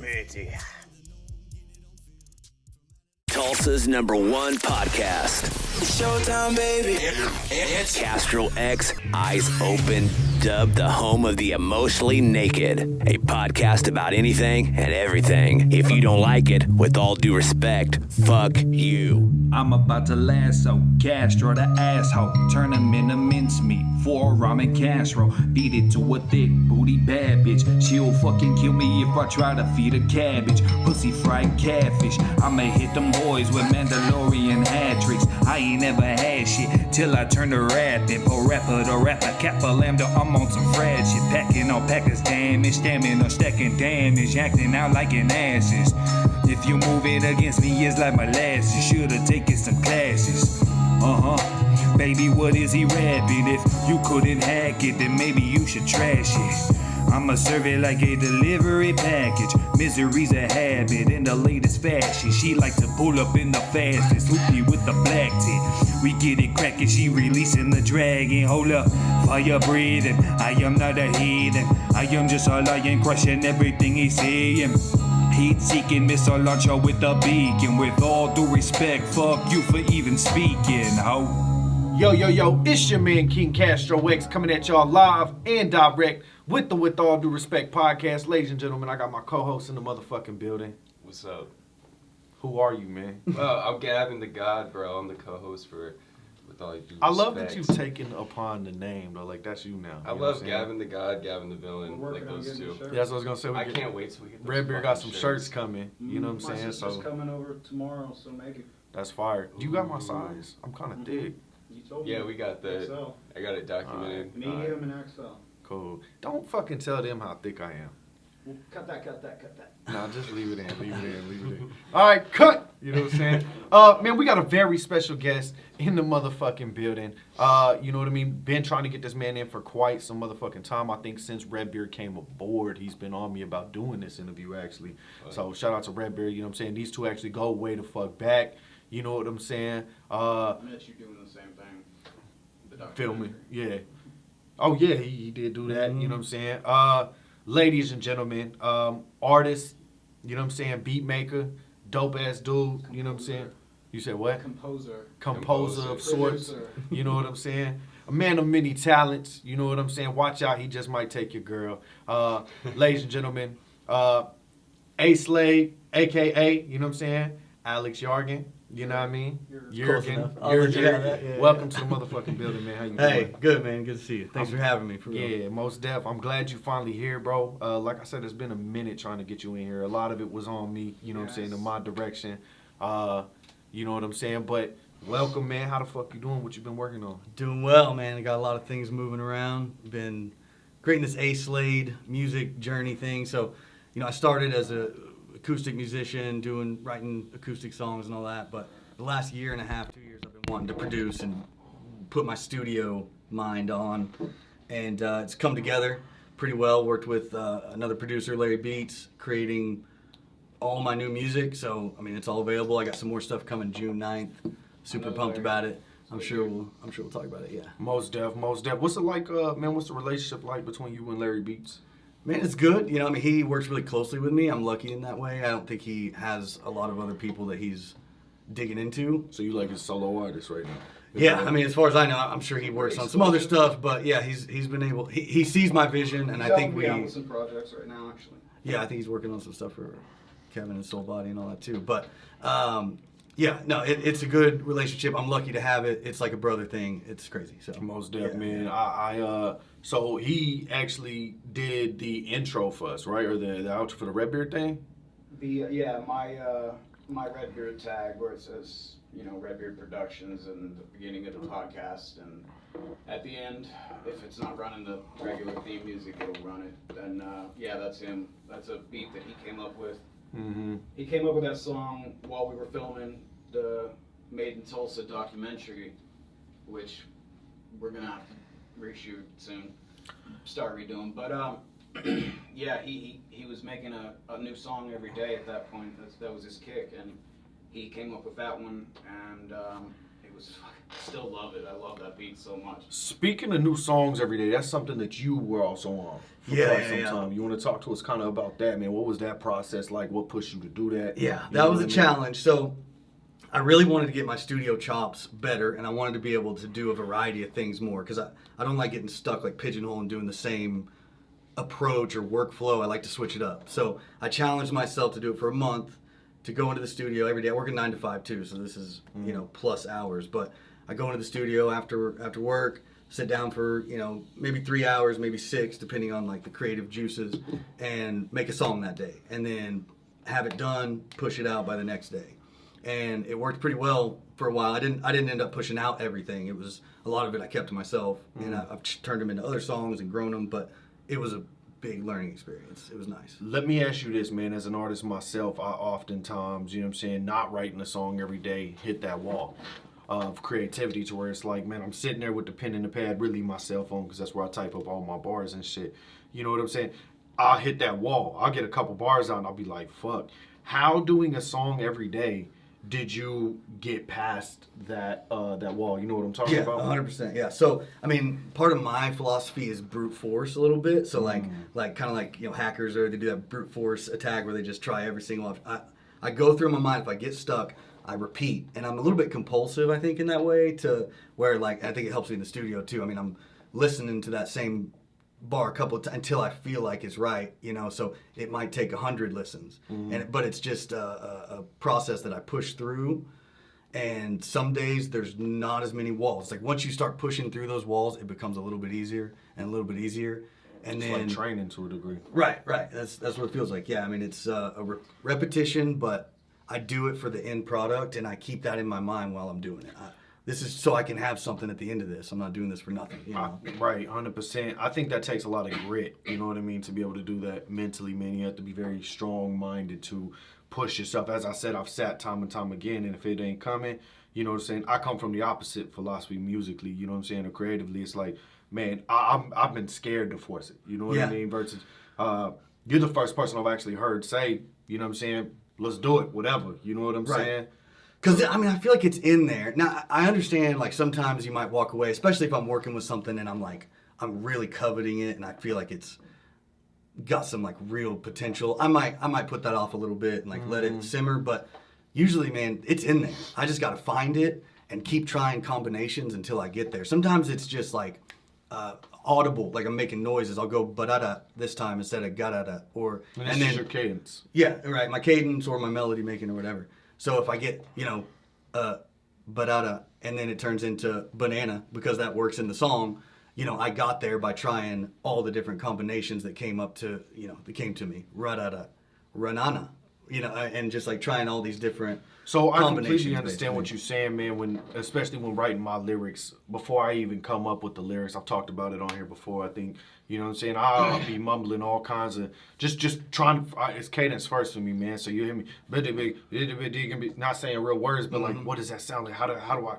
Pretty. Tulsa's #1 podcast. Showtime, baby. It's Castro X, Eyes Open, dubbed the home of the emotionally naked. A podcast about anything and everything. If you don't like it, with all due respect, fuck you. I'm about to lasso Castro the asshole. Turn him into mincemeat for a ramen casserole. Feed it to a thick booty bad bitch. She'll fucking kill me if I try to feed her cabbage. Pussy fried catfish. I'ma hit them boys with Mandalorian hat tricks. I ain't never had shit till I turn to rapping. Po rapper to rapper, kappa lambda, I'm on some fried shit. Packing on packers damage, stamming or stacking damage. Acting out like an asses. If you move it against me, it's like my last. You should've taken some classes. Baby, what is he rapping? If you couldn't hack it, then maybe you should trash it. I'ma serve it like a delivery package. Misery's a habit in the latest fashion. She like to pull up in the fastest. Hoopty with the black tip. We get it crackin', she releasing the dragon. Hold up, fire breathing. I am not a heathen. I am just a lion crushing everything he's saying. Heat-seeking missile launcher with a beacon. With all due respect, fuck you for even speaking, ho. Yo, it's your man King Castro X coming at y'all live and direct with the With All Due Respect podcast. Ladies and gentlemen, I got my co-host in the motherfucking building. What's up? Who are you, man? I'm Gavin the God, bro. I'm the co-host for With All Due Respect. I love that you've taken upon the name, though. Like, that's you now. I love Gavin the God, Gavin the Villain, like those two. Yeah, that's what I was going to say. I can't wait till we get those Redbeard got some shirts coming. You know what I'm saying? My sister's coming over tomorrow, so make it. That's fire. You got my size. I'm kind of thick. You told me. Yeah, we got that. XL. I got it documented. Medium and XL. Cool. Don't fucking tell them how thick I am. Well, cut that. Nah, just leave it in. All right, cut. You know what I'm saying? Man, we got a very special guest in the motherfucking building. You know what I mean? Been trying to get this man in for quite some motherfucking time. I think since Redbeard came aboard, he's been on me about doing this interview, actually. So shout out to Redbeard, you know what I'm saying? These two actually go way the fuck back. You know what I'm saying? I met you doing the same thing. The Filming, yeah. Oh, yeah, he did do that, you know what I'm saying? Ladies and gentlemen, artist, you know what I'm saying? Beat maker, dope-ass dude, you know what I'm saying? You said what? Composer of sorts, you know what I'm saying? A man of many talents, you know what I'm saying? Watch out, he just might take your girl. Ladies and gentlemen, Slade, a.k.a., you know what I'm saying? Alex Yeargain. You know what I mean? Yeargain. Yeah. Welcome to the motherfucking building, man. How you doing? Hey, good, man. Good to see you. Thanks for having me. For real. Yeah, most def. I'm glad you finally here, bro. Like I said, it's been a minute trying to get you in here. A lot of it was on me, you know what I'm saying, in my direction. You know what I'm saying? But welcome, man. How the fuck you doing? What you been working on? Doing well, man. I got a lot of things moving around. Been creating this Slade music journey thing. So, you know, I started as a acoustic musician, writing acoustic songs and all that, but the last year and a half, 2 years, I've been wanting to produce and put my studio mind on, and it's come together pretty well. Worked with another producer, Larry Beats, creating all my new music, so I mean it's all available. I got some more stuff coming June 9th. Super pumped about it. I'm sure we'll talk about it. Yeah. Most def. What's it like, man? What's the relationship like between you and Larry Beats? Man, it's good. You know, I mean, he works really closely with me. I'm lucky in that way. I don't think he has a lot of other people that he's digging into. So you like a solo artist right now? Yeah, I mean, as far as I know, I'm sure he works on some other stuff, but yeah, he's been able. He sees my vision, and I think we. He's some projects right now, actually. Yeah, I think he's working on some stuff for Kevin and Soul Body and all that too. But yeah, no, it's a good relationship. I'm lucky to have it. It's like a brother thing. It's crazy. So most def, man. So he actually did the intro for us, right, or the outro for the Redbeard thing. My Redbeard tag where it says, you know, Redbeard Productions and the beginning of the podcast, and at the end, if it's not running the regular theme music, it'll run it. And yeah, that's him. That's a beat that he came up with. Mm-hmm. He came up with that song while we were filming the Made in Tulsa documentary, which we're gonna have to reshoot soon, start redoing. But yeah, he was making a new song every day at that point. That was his kick, and he came up with that one, and it was still love it. I love that beat so much. Speaking of new songs every day, that's something that you were also on for quite some time. You want to talk to us kind of about that, man? What was that process like? What pushed you to do that? Yeah, that was a challenge. So I really wanted to get my studio chops better, and I wanted to be able to do a variety of things more, because I don't like getting stuck like pigeonhole and doing the same approach or workflow. I like to switch it up. So I challenged myself to do it for a month, to go into the studio every day. I work a 9 to 5 too, so this is plus hours. But I go into the studio after work, sit down for maybe 3 hours, maybe 6, depending on like the creative juices, and make a song that day, and then have it done, push it out by the next day. And it worked pretty well for a while. I didn't end up pushing out everything. It was a lot of it I kept to myself, and I've turned them into other songs and grown them. But it was a big learning experience. It was nice. Let me ask you this, man. As an artist myself, I oftentimes, not writing a song every day, hit that wall of creativity to where it's like, man, I'm sitting there with the pen and the pad, really my cell phone, because that's where I type up all my bars and shit. You know what I'm saying? I'll hit that wall. I'll get a couple bars out and I'll be like, fuck. How doing a song every day did you get past that wall? You know what I'm talking about? 100%. Yeah. So, I mean, part of my philosophy is brute force a little bit. So, like kind of like hackers, or they do that brute force attack where they just try every single option. I go through my mind. If I get stuck, I repeat, and I'm a little bit compulsive, I think, in that way, to where like I think it helps me in the studio too. I mean, I'm listening to that same bar a couple of times until I feel like it's right, so it might take 100 listens, but it's just a process that I push through. And some days there's not as many walls. Like once you start pushing through those walls, it becomes a little bit easier and a little bit easier. And it's then like training to a degree. Right. That's what it feels like. Yeah, I mean, it's a repetition, but I do it for the end product, and I keep that in my mind while I'm doing it. This is so I can have something at the end of this. I'm not doing this for nothing. Right, 100%. I think that takes a lot of grit, you know what I mean, to be able to do that mentally, man. You have to be very strong-minded to push yourself. As I said, I've sat time and time again, and if it ain't coming, you know what I'm saying, I come from the opposite philosophy musically, you know what I'm saying, or creatively. It's like, man, I've been scared to force it, you know what I mean, versus you're the first person I've actually heard say, you know what I'm saying, let's do it, whatever, you know what I'm saying? Because, I mean, I feel like it's in there. Now, I understand, like, sometimes you might walk away, especially if I'm working with something and I'm, like, I'm really coveting it and I feel like it's got some, like, real potential. I might put that off a little bit and, like, let it simmer. But usually, man, it's in there. I just got to find it and keep trying combinations until I get there. Sometimes it's just, like, audible, like I'm making noises. I'll go ba-da-da this time instead of ga-da-da. And then your cadence. Yeah, right, my cadence or my melody making or whatever. So if I get, ba-da-da, and then it turns into banana because that works in the song, I got there by trying all the different combinations that came to me. Ra-da-da, ranana, and just like trying all these different So I completely understand what you're saying, man, especially when writing my lyrics. Before I even come up with the lyrics, I've talked about it on here before, I think. You know what I'm saying? I'll be mumbling all kinds of, just trying to, it's cadence first for me, man. So you hear me, not saying real words, but like, what does that sound like?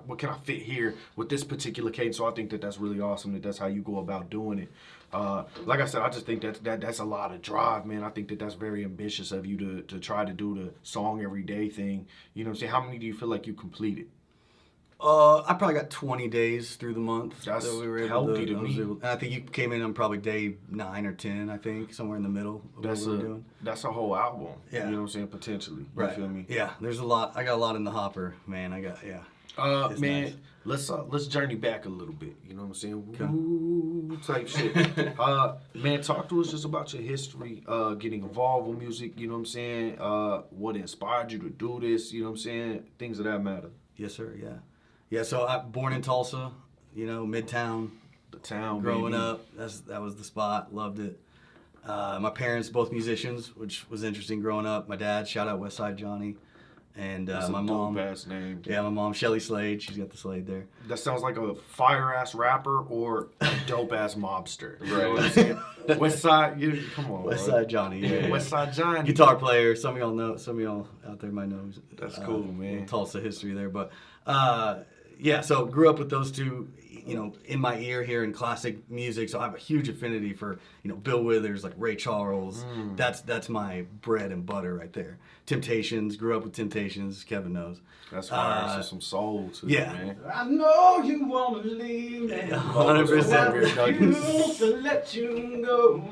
What can I fit here with this particular cadence? So I think that's really awesome, that's how you go about doing it. Like I said, I just think that's a lot of drive, man. I think that's very ambitious of you to try to do the song every day thing. You know what I'm saying? How many do you feel like you completed? I probably got 20 days through the month. That's that we were able healthy to me. And I think you came in on probably day 9 or 10, I think, somewhere in the middle of what we were doing. That's a whole album. Yeah. You know what I'm saying? Potentially. Right. You feel me? Yeah, there's a lot. I got a lot in the hopper, man. It's man, nice. let's journey back a little bit. You know what I'm saying? Ooh, type shit. Man, talk to us just about your history, getting involved with music. You know what I'm saying? What inspired you to do this? You know what I'm saying? Things of that matter. Yes, sir. Yeah. Yeah. So I'm born in Tulsa. Midtown. The town. Growing baby. up, that was the spot. Loved it. My parents both musicians, which was interesting growing up. My dad, shout out Westside Johnny. And my mom, dope-ass name. Yeah, my mom, Shelly Slade. She's got the Slade there. That sounds like a fire-ass rapper or a dope-ass mobster. You know what I'm saying? Westside, come on. Westside Johnny, yeah. Westside Johnny. Guitar player. Some of y'all know. Some of y'all out there might know. That's cool, man. Tulsa history there, but yeah, so grew up with those two, you know, in my ear here in classic music. So I have a huge affinity for, you know, Bill Withers, like Ray Charles. That's my bread and butter right there. Temptations, grew up with Temptations. Kevin knows. That's fire. So some soul too, yeah. man. I know you wanna leave me. 100%. To let you go.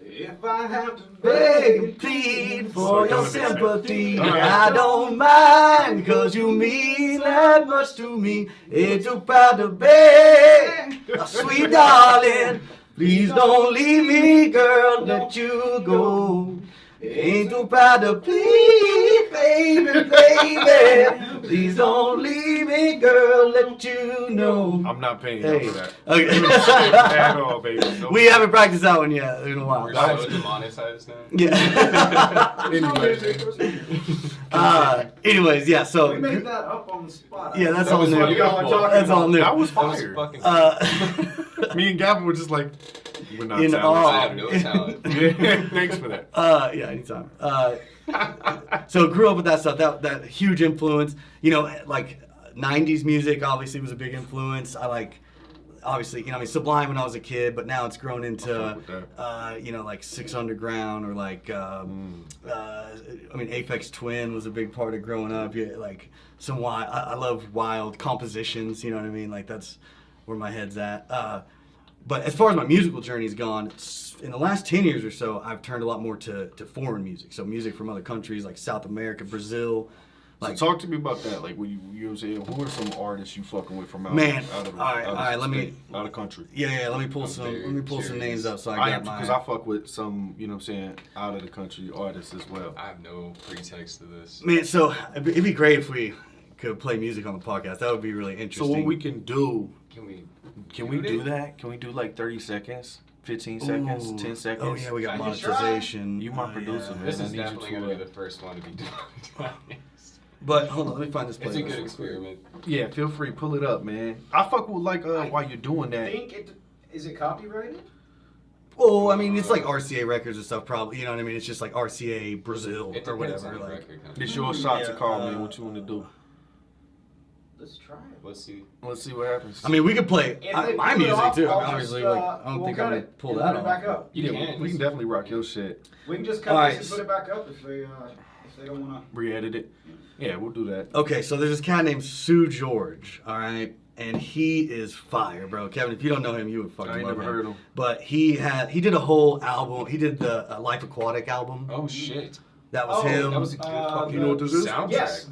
If I have to Beg and plead for your sympathy, I don't mind, cause you mean that much to me. Ain't too proud to beg, sweet darling, please don't leave me, girl, let you go. Ain't too proud to plead, baby, please don't leave me, girl, let you know. I'm not paying you for that. Okay. At all, baby. No. We haven't practiced that one yet in a while. We're so demonetized now. Yeah. Anyways, yeah. So We made that up on the spot. yeah, that's That all was new. what y'all were talking That's all new. That was That was fire. fucking. Me and Gavin were just like, we're not In talented. I have no talent. Yeah, thanks for that. Yeah, anytime. So grew up with that stuff. That huge influence. You know, like '90s music obviously was a big influence. I like. Obviously, you know, I mean, Sublime when I was a kid, but now it's grown into, you know, like Six Underground or like, I mean, Aphex Twin was a big part of growing up. Yeah, like some wild, I love wild compositions. You know what I mean? Like that's where my head's at. But as far as my musical journey's gone, in the last 10 years or so, I've turned a lot more to foreign music. So music from other countries like South America, Brazil. Like, So talk to me about that. Like, when you know what I'm saying? Who are some artists you fucking with from out, Man, out of all right, let me- out of country? yeah, let me pull some curious. names up so I I got because my. I fuck with some, you know what I'm saying, out of the country artists as well. I have no pretext to this. Man, so it'd be great if we could play music on the podcast. That would be really So interesting. what we can do? Can we? Can we do that? Can we do like 30 seconds, 15 seconds, Ooh. 10 seconds? Oh yeah, we got I can try. monetization. You my Oh, producer, yeah. man. This I is need you definitely to, gonna be the first one to be done. But hold on, let me find this It's a playlist. good experiment. Yeah, feel free, pull it up, man. I fuck with like while you're doing that. Is it copyrighted? Oh, I mean, it's like RCA records and stuff, probably. You know what I mean? It's just like RCA Brazil It or depends whatever. on the Like, record company. It's your shot to Yeah, call, man. What you want to do? Let's try it. Let's see. Let's see what happens. I mean, we could play If my they pull it music off, too. I'll Obviously, just, like I don't we'll think cut I'm gonna it pull and that put it back off. up. You yeah, can. we can definitely rock your shit. We can just All cut right. this and put it back up if they don't want to. Re-edit it. Yeah, we'll do that. Okay, so there's this cat named Sue George. All right. And he is fire, bro. Kevin, if you don't know him, you would fucking I ain't love never him. heard him. But he did a whole album. He did the Life Aquatic album. Oh shit. That was him. That was a good fucking You know what this is? soundtrack. Yes,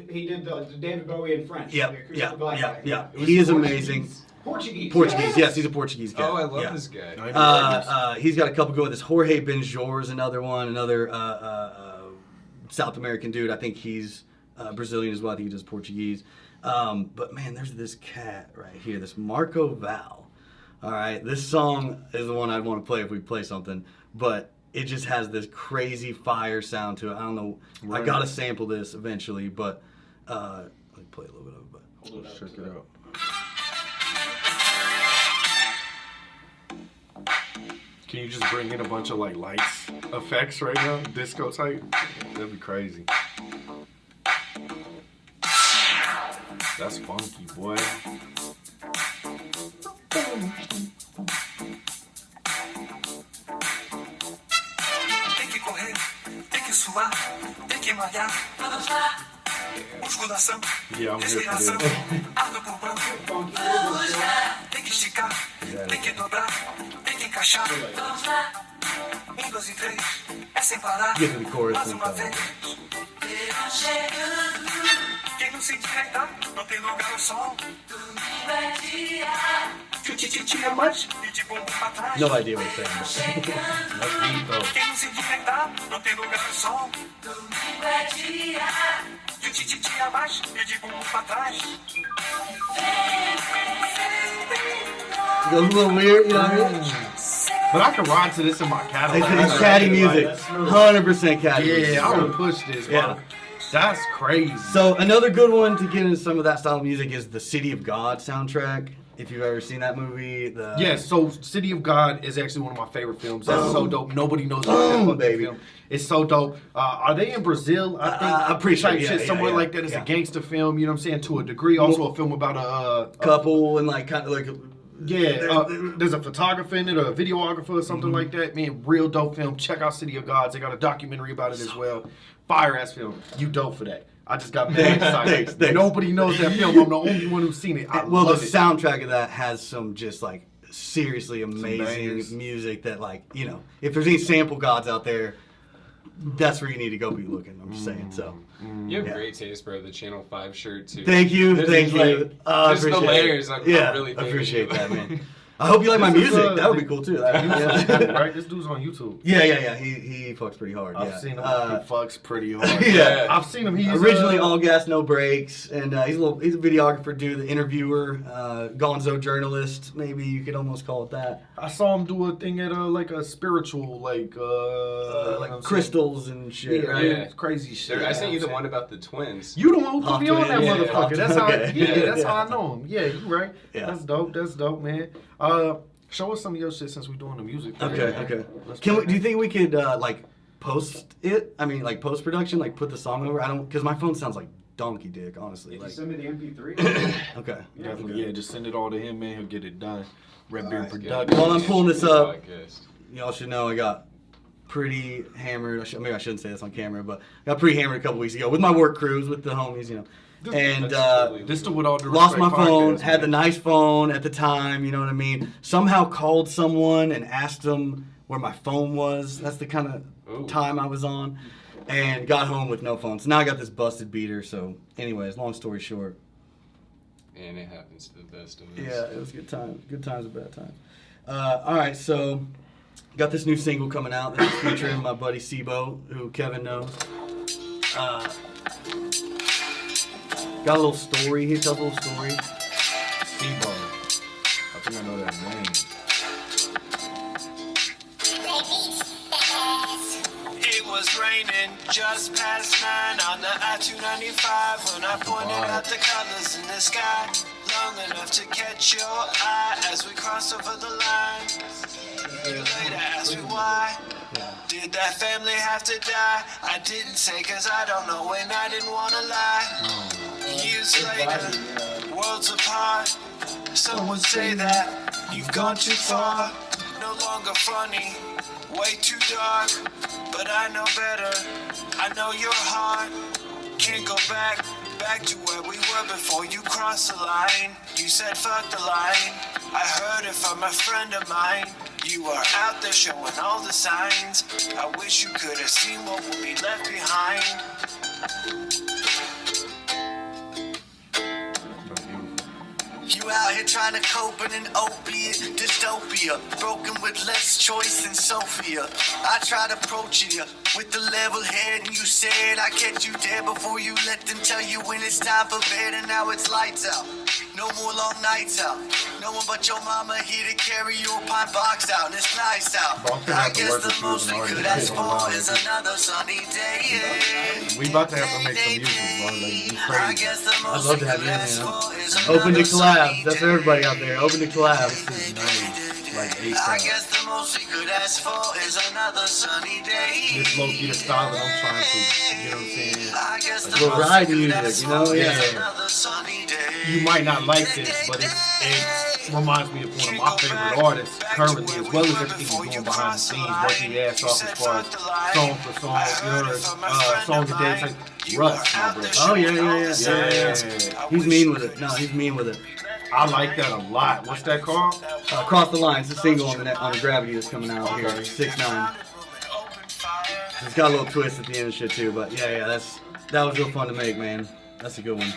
he did the David Bowie in French. the Yep, acoustic yeah, black yeah, guy. yeah. It was He is Portuguese. amazing. Portuguese. Portuguese, yes, he's a Portuguese guy. Oh, I love Yeah. this guy. I ain't never heard this. He's got a couple good ones. Jorge Benjor's another one, another South American dude. I think he's Brazilian as well. I think he does Portuguese. But man, there's this cat right here, this Marco Val. All right, this song is the one I'd want to play if we play something, but it just has this crazy fire sound to it. I don't know. I Right. gotta sample this eventually, but let me play a little bit of it. But Hold it up Check to it the- out. Can you just bring in a bunch of like lights effects right now? Disco type? That'd be crazy. That's funky, boy. Tem que correr, tem que suar, tem que malhar. Musculação, Yeah, I'm here for respiração, this. ar no pulmão. Tem que esticar, tem que dobrar, tem que encaixar. 1, 2 e 3, é sem parar. Get to the chorus Mais and uma stuff. vez. Quem não se endireitar, não tem lugar no sol. Tchutchitchi é mais e de bumbum pra trás. no idea what it's saying. That's deep though. Quem não se endireitar, não tem lugar no sol. Tchutchitchi é mais e de bumbum pra trás. It goes a little weird, you know what I mean? But I can ride to this in my Cadillac. It's catty music, 100% catty. music. Yeah, I would push this, Yeah. bro. That's crazy. So another good one to get into some of that style of music is the City of God soundtrack. If you've ever seen that movie, Yes, so City of God is actually one of my favorite films. That's so dope. Nobody knows about that baby. film. It's so dope. Are they in Brazil? I think I'm pretty sure. type Yeah, shit somewhere like that. It's a gangster film. You know what I'm saying? To a degree, also a film about a couple and like kind of like. there's a photographer in it, or a videographer or something like that. Man, real dope film. Check out City of Gods. They got a documentary about it as well. Fire ass film. You dope for that. I just got mad excited. Thanks. Nobody knows that film. I'm the only one who's seen it. Well, the soundtrack of that has some just like seriously amazing bangers. music that, like, you know, if there's any sample gods out there, that's where you need to go be looking. I'm just saying. So You have great taste, bro. The Channel 5 shirt, too. thank you. This Thank is you. like- I just the appreciate layers. it. I'm Yeah, really I thanking appreciate you. that, man. I hope you like my This is, music. That would be cool too. Right? This dude's on YouTube. Yeah. He fucks pretty hard. I've yeah. seen him. He fucks pretty hard. Yeah. I've seen him. He's Originally all gas, no brakes, and he's a videographer, dude, the interviewer, gonzo journalist, maybe you could almost call it that. I saw him do a thing at like a spiritual Like like crystals and shit, Yeah, right? Yeah. it's crazy shit. I sent you the one about the twins. You the one who put me on that Yeah, motherfucker. That's how. okay. That's how I know him. Yeah, you right. Yeah. That's dope, man. Show us some of your shit since we're doing the music. Okay. Let's Can do we? it, Do you man. think we could like post it? I mean, like post production, like put the song over. I don't, because my phone sounds like donkey dick, honestly. If you Like, send me the MP3. okay. Definitely, yeah. Just send it all to him, man. He'll get it done. Red Beard Good. Production. While I'm pulling this up, Podcast. y'all should know I got pretty hammered. Maybe I shouldn't say this on camera, but I got pretty hammered a couple weeks ago with my work crews, with the homies, you know. And That's totally This to with all the lost my respect phone, podcast, had the man. nice phone at the time, you know what I mean? Somehow called someone and asked them where my phone was. That's the kind of Ooh. time I was on. And got home with no phone. So now I got this busted beater. So anyways, long story short. And it happens to the best of us. Yeah, it was good times. Good times and bad times. All right, so got this new single coming out. This is featuring my buddy Sibo, who Kevin knows. Got a little story. He tells a little story. Steve-O. I think I know that name. It was raining just past 9 on the I-295 when I pointed out the colors in the sky, long enough to catch your eye as we crossed over the line. You later asked me why. Did that family have to die? I didn't say 'cause I don't know and I didn't wanna lie. Years later, worlds apart, some would say that you've gone too far. No longer funny, way too dark, but I know better. I know your heart can't go back to where we were before you crossed the line. You said fuck the line. I heard it from a friend of mine. You are out there showing all the signs. I wish you could have seen what would be left behind. You out here trying to cope in an opiate dystopia, broken with less choice than Sophia. I tried approaching you with the level head, and you said I catch you dead before you let them tell you when it's time for bed, and now it's lights out. No more long nights out. No one but your mama here to carry your pine box out, and it's nice out. Bro, I'm gonna I have to guess work the with you most as an we could artist. ask for is another sunny day. We about to have to make some music, bro. Like, you I crazy. guess the most love we to have could you in, ask man. for is Open to another collabs. sunny That's for day. everybody out there. Open to collabs. This is nice. Like I ASAP. guess the most we could ask for is another sunny day. This low-key the style that I'm trying to, you know what I'm saying? I guess the Little most ride we could music, ask you know? for Yeah. is another sunny day. You might not like this, but it reminds me of one of my favorite artists currently, as well as everything he's doing behind the scenes, working his ass off as far as song for song, you know, song a day. It's like Russ, my brother. Oh, yeah. Yeah. He's mean with it. No, he's mean with it. I like that a lot. What's that called? Cross the Line. It's a single on the Gravity that's coming out here. 6'9". It's got a little twist at the end and shit too, but yeah, that was real fun to make, man. That's a good one.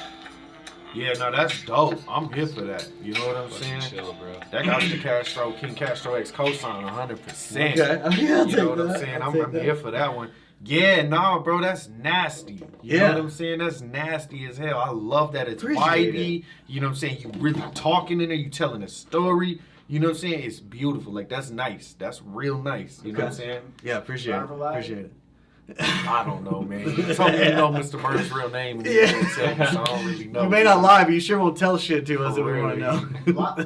Yeah, no, that's dope. I'm here for that. You know what I'm Fucking saying? chill, bro. That got the Castro, King Castro X cosign 100%. Okay. Yeah, I'll You take know what I'm that. saying? I'll I'm take that. here for that one. Yeah, nah, bro, that's nasty. You Yeah. know what I'm saying? That's nasty as hell. I love that it's Appreciate vibey. You know what I'm saying? You really talking in there. You telling a story. You know what I'm saying? It's beautiful. Like, that's nice. That's real nice. You know what I'm saying? Yeah, appreciate it. Driver light. Appreciate it. I don't know, man. You told me you know Mr. Bird's real name, and you didn't tell me, so I don't really know. You may not lie, but you sure won't tell shit to us if we want to know. Telling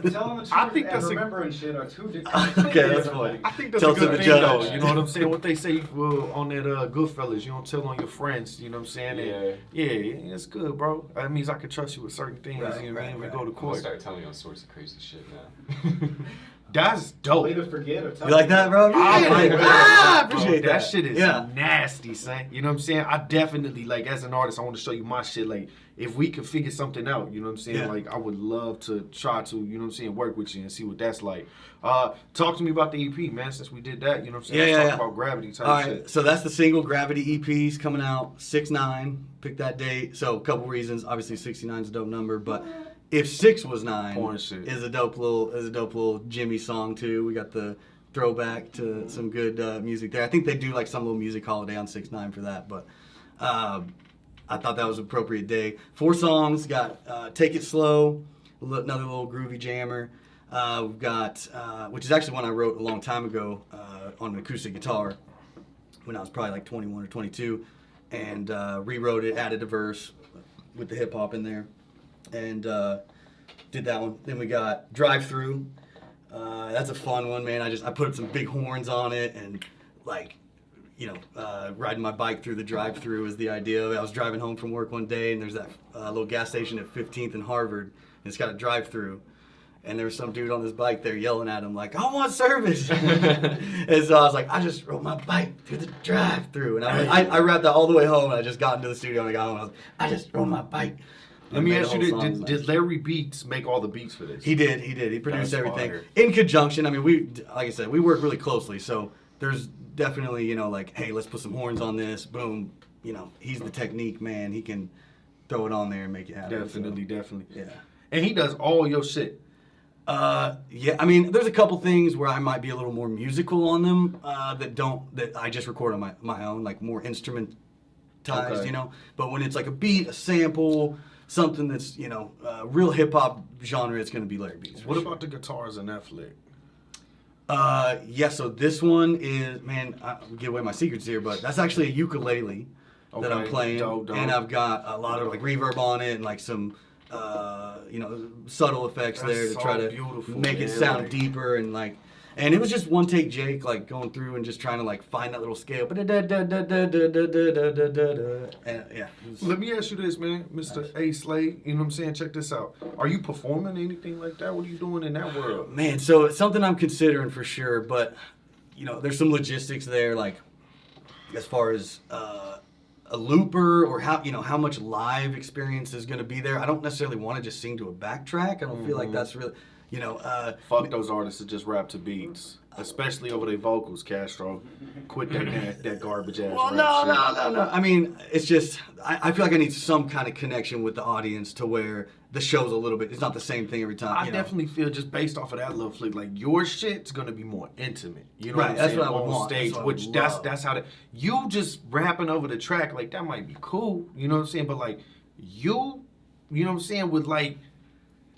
the truth I think and that's remembering shit are two different Okay, that's funny. I think that's Tell a to good the thing, judge. though. You know what I'm saying? What they say on that Goodfellas, you don't tell on your friends. You know what I'm saying? And yeah, it's good, bro. That means I can trust you with certain things. Right, you know what I mean? We go to I'm gonna court. start telling you all sorts of crazy shit now. That's dope. Either forget or tell You like that, bro? I appreciate that. that. Shit is Yeah. nasty, son. You know what I'm saying? I definitely, like, as an artist, I want to show you my shit. Like, if we could figure something out, you know what I'm saying? Yeah. Like, I would love to try to, you know what I'm saying, work with you and see what that's like. Talk to me about the EP, man, since we did that. You know what I'm saying? Yeah, Let's yeah, talk yeah. about Gravity type All right, shit. so that's the single Gravity EP's coming out 6/9. Pick that date. So a couple reasons. Obviously, 69 is a dope number, but if 6 was 9, Porn shit. is a dope little Jimmy song too. We got the throwback to some good music there. I think they do like some little music holiday on 6/9 for that, but I thought that was an appropriate day. 4 songs. Got Take It Slow, another little groovy jammer. We've got, which is actually one I wrote a long time ago on an acoustic guitar when I was probably like 21 or 22, and rewrote it, added a verse with the hip hop in there, and did that one. Then we got Drive Through. That's a fun one, man. I put some big horns on it, and like, you know, riding my bike through the drive-through is the idea of it. I was driving home from work one day, and there's that little gas station at 15th and Harvard, and it's got a drive-through. And there was some dude on his bike there yelling at him like, I want service. And so I was like, I just rode my bike through the drive-through. And I rapped that all the way home, and I just got into the studio and I got home, and I was like, I just rode my bike. Let me ask you, did Larry Beats make all the beats for this? He did. He produced That's everything. fire. In conjunction, I mean, like I said, we work really closely. So there's definitely, you know, like, hey, let's put some horns on this. Boom. You know, he's the technique man. He can throw it on there and make it happen. Definitely. Yeah. And he does all your shit. Yeah, I mean, there's a couple things where I might be a little more musical on them that I just record on my own, like more instrumentized, Okay. you know. But when it's like a beat, a sample, something that's, you know, real hip hop genre, it's gonna be Larry Beats. for What sure. about the guitars in that flick? Yeah, so this one is, man, I'll give away my secrets here, but that's actually a ukulele that I'm Okay, playing, dope. and I've got a lot of like reverb on it and like some, you know, subtle effects That's there to so try to beautiful, make it man. sound Like- deeper and like, and it was just one take, Jake, like going through and just trying to like find that little scale, and yeah, it was- Let me ask you this, man, Mr. A. Slade. You know what I'm saying? Check this out. Are you performing anything like that? What are you doing in that world? Man, so it's something I'm considering for sure, but you know, there's some logistics there, like as far as a looper or how much live experience is going to be there. I don't necessarily want to just sing to a backtrack. I don't feel like that's really, you know. Fuck those artists that just rap to beats, especially over their vocals. Castro, quit that garbage ass. Well, rap shit. no. I mean, it's just I feel like I need some kind of connection with the audience to where the show's a little bit. It's not the same thing every time. I you know? definitely feel just based off of that little flick, like your shit's gonna be more intimate. You know Right, what I'm that's saying? what I would on want. stage, That's what I which would that's love. that's how you just rapping over the track, like that might be cool. You know what I'm saying? But like you know what I'm saying, with like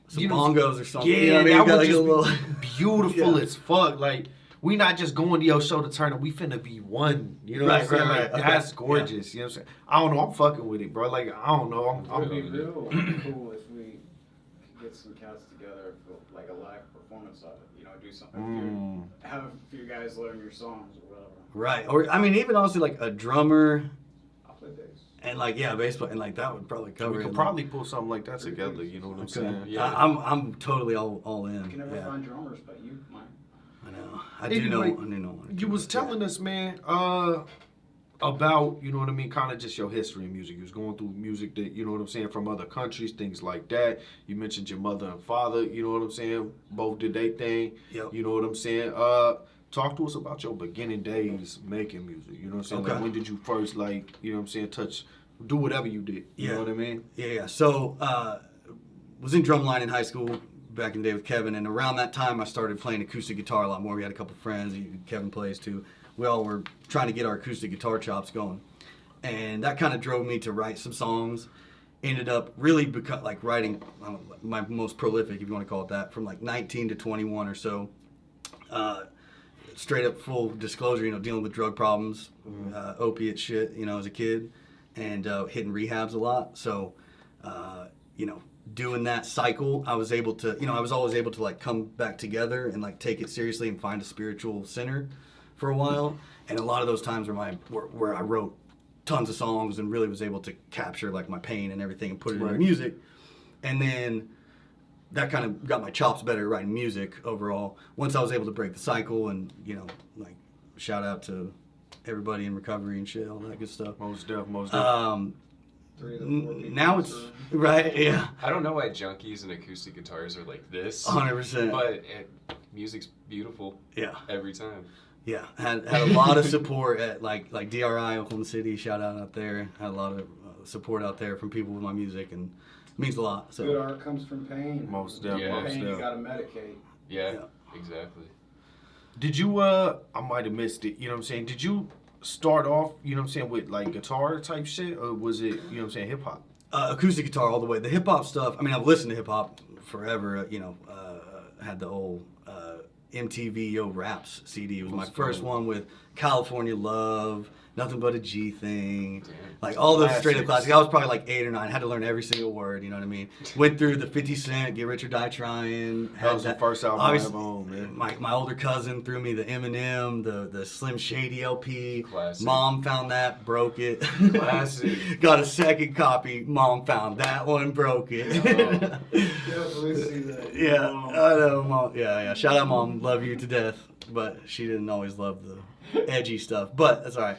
Some you know, bongos or something. Yeah, you know what I mean? that You got, would like, a just little- be beautiful Yeah. as fuck. Like we not just going to your show to turn up. We finna be one. You know Right, what I'm saying? right, Like, right. Okay. that's gorgeous. You know what I'm saying? I don't know. I'm fucking with it, bro. Like I don't know. It'd be real cool if we could get some cats together for like a live performance of it. You know, do something. Have a few guys learn your songs or whatever. Right, or I mean, even honestly, like a drummer I'll play bass. and like bass player, and like that would probably cover We it. could probably pull something like that together. You know what I'm Okay. saying? Yeah. I'm totally all in. You can never yeah. find drummers, but you might. I know. I do know. Anyway, I do know one. You was telling us, man, about, you know what I mean, kind of just your history in music. You was going through music that, you know what I'm saying, from other countries, things like that. You mentioned your mother and father, you know what I'm saying, both did their thing. Yep. You know what I'm saying? Talk to us about your beginning days making music. You know what I'm saying? Like, Okay. when did you first, like, you know what I'm saying, do whatever you did. You know what I mean? Yeah. So, was in drumline in high school back in the day with Kevin, and around that time I started playing acoustic guitar a lot more. We had a couple friends, Kevin plays too. We all were trying to get our acoustic guitar chops going, and that kind of drove me to write some songs. Ended up really writing my most prolific, if you want to call it that, from like 19 to 21 or so. straight up full disclosure, dealing with drug problems, opiate shit, as a kid, and hitting rehabs a lot. So, doing that cycle, I was able to, I was always able to like come back together and like take it seriously and find a spiritual center for a while. And a lot of those times where I wrote tons of songs and really was able to capture like my pain and everything and put it in music. And then that kind of got my chops better writing music overall. Once I was able to break the cycle and, like shout out to everybody in recovery and shit, all that good stuff. Most deaf. 3 of the 4 people Now it's, right, yeah. I don't know why junkies and acoustic guitars are like this. 100%. But music's beautiful. Yeah. Every time. Yeah, had a lot of support at like DRI Oklahoma City. Shout out there. Had a lot of support out there from people with my music, and it means a lot. So Good art comes from pain. Most deaf. Yeah. Pain you gotta medicate. Yeah, exactly. Did you, I might have missed it, did you start off, with like guitar type shit, or was it, hip hop? Acoustic guitar all the way. The hip hop stuff. I mean, I've listened to hip hop forever. Had the old MTV Yo Raps CD. It was my first one with California Love, Nothing But a G Thing, like all those straight up classics. I was probably like 8 or 9. Had to learn every single word. You know what I mean? Went through the 50 Cent, Get Rich or Die Trying. That was the first album I ever owned, man. My older cousin threw me the Eminem, the Slim Shady LP. Classic. Mom found that, broke it. Classic. Got a second copy. Mom found that one, broke it. Definitely see that. Yeah, I know, Mom. Yeah. Shout out, Mom. Love you to death. But she didn't always love the edgy stuff. But that's all right.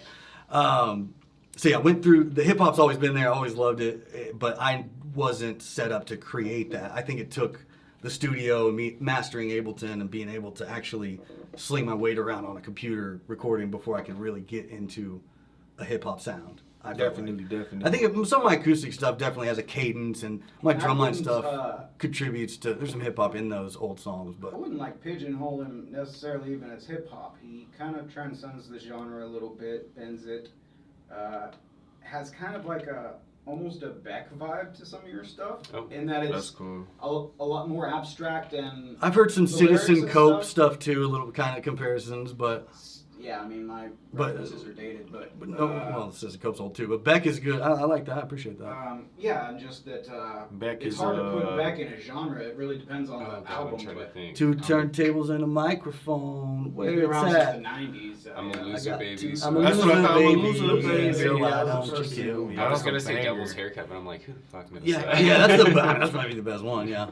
So yeah, went through, the hip hop's always been there. I always loved it. But I wasn't set up to create that. I think it took the studio and me mastering Ableton and being able to actually sling my weight around on a computer recording before I could really get into a hip hop sound. Definitely. I think some of my acoustic stuff definitely has a cadence, and my drumline stuff contributes to. There's some hip hop in those old songs, but I wouldn't like pigeonhole him necessarily even as hip hop. He kind of transcends the genre a little bit, bends it, has kind of like almost a Beck vibe to some of your stuff, in that it's cool. a lot more abstract and. I've heard some the lyrics Citizen and Cope stuff too, a little kind of comparisons, but. Yeah, I mean my But- references are dated, but Well, Citizen Cope's old too, but Beck is good. I like that. I appreciate that. yeah, and just that Beck it's is, hard to put Beck in a genre. It really depends on Oh, the God, I'm album. trying to But think. Two turntables and a microphone. he's Where been it's around since at? the '90s. I'm a yeah. loser, got baby. two- so- I'm a That's what I loser, thought. I'm a baby. loser, baby. So why Yeah, don't that's you kill me? I was That's gonna a say banger. Devil's Haircut, but I'm like, who the fuck knows Yeah, that? yeah, that's might be the best one. Yeah.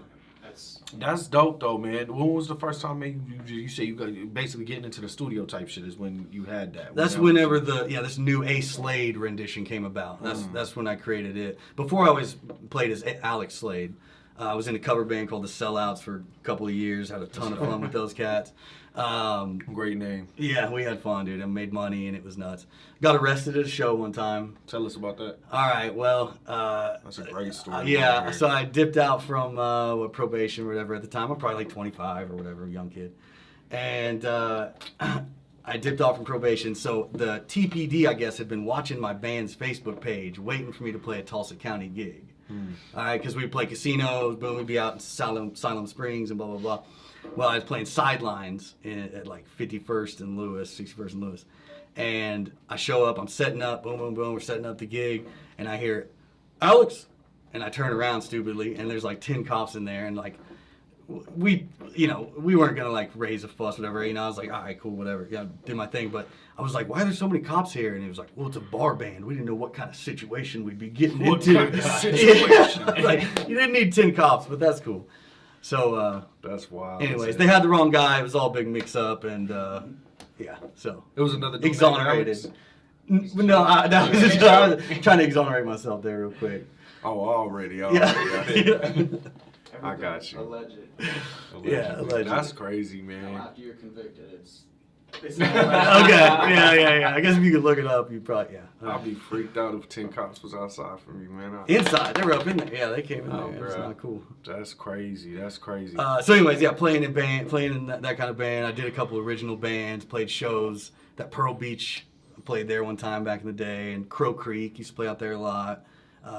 That's dope though, man. When was the first time you say you got basically getting into the studio type shit? Is when you had that? That's whenever this new Slade rendition came about. That's when I created it. Before I always played as Alex Slade. I was in a cover band called the Sellouts for a couple of years. Had a ton of fun with those cats. Great name. Yeah, we had fun, dude, and made money, and it was nuts. Got arrested at a show one time. Tell us about that. All right, well, That's a great story. yeah. So I dipped out from probation or whatever at the time. I'm probably like 25 or whatever, young kid, and I dipped off from probation. So the TPD, I guess, had been watching my band's Facebook page, waiting for me to play a Tulsa County gig. All right, because we'd play casinos, boom, we'd be out in Salem Springs and blah blah blah. Well, I was playing sidelines at like 51st and Lewis, 61st and Lewis. And I show up, I'm setting up, boom, boom, boom, we're setting up the gig, and I hear, Alex! And I turn around stupidly, and there's like 10 cops in there, and like, we weren't gonna like raise a fuss, whatever, I was like, all right, cool, whatever, yeah, did my thing, but I was like, why are there so many cops here? And he was like, well, it's a bar band, we didn't know what kind of situation we'd be getting into. Kind of situation? Like, you didn't need 10 cops, but that's cool. So, That's wild. anyways, they had the wrong guy, it was all a big mix up, and yeah, so. It was another dude named Exonerated. Alex? No, I was trying to exonerate myself there real quick. Oh, already. Yeah. I got you. Alleged. Yeah, allegedly. That's crazy, Now, man. after you're convicted, it's Okay, yeah. I guess if you could look it up, you probably, yeah. I'd be freaked out if 10 cops was outside for me, man. Inside, they were up in there. Yeah, they came in Oh, there. It's bro. not cool. That's crazy. So anyways, yeah, playing in that kind of band. I did a couple original bands, played shows. That Pearl Beach, played there one time back in the day, and Crow Creek, used to play out there a lot.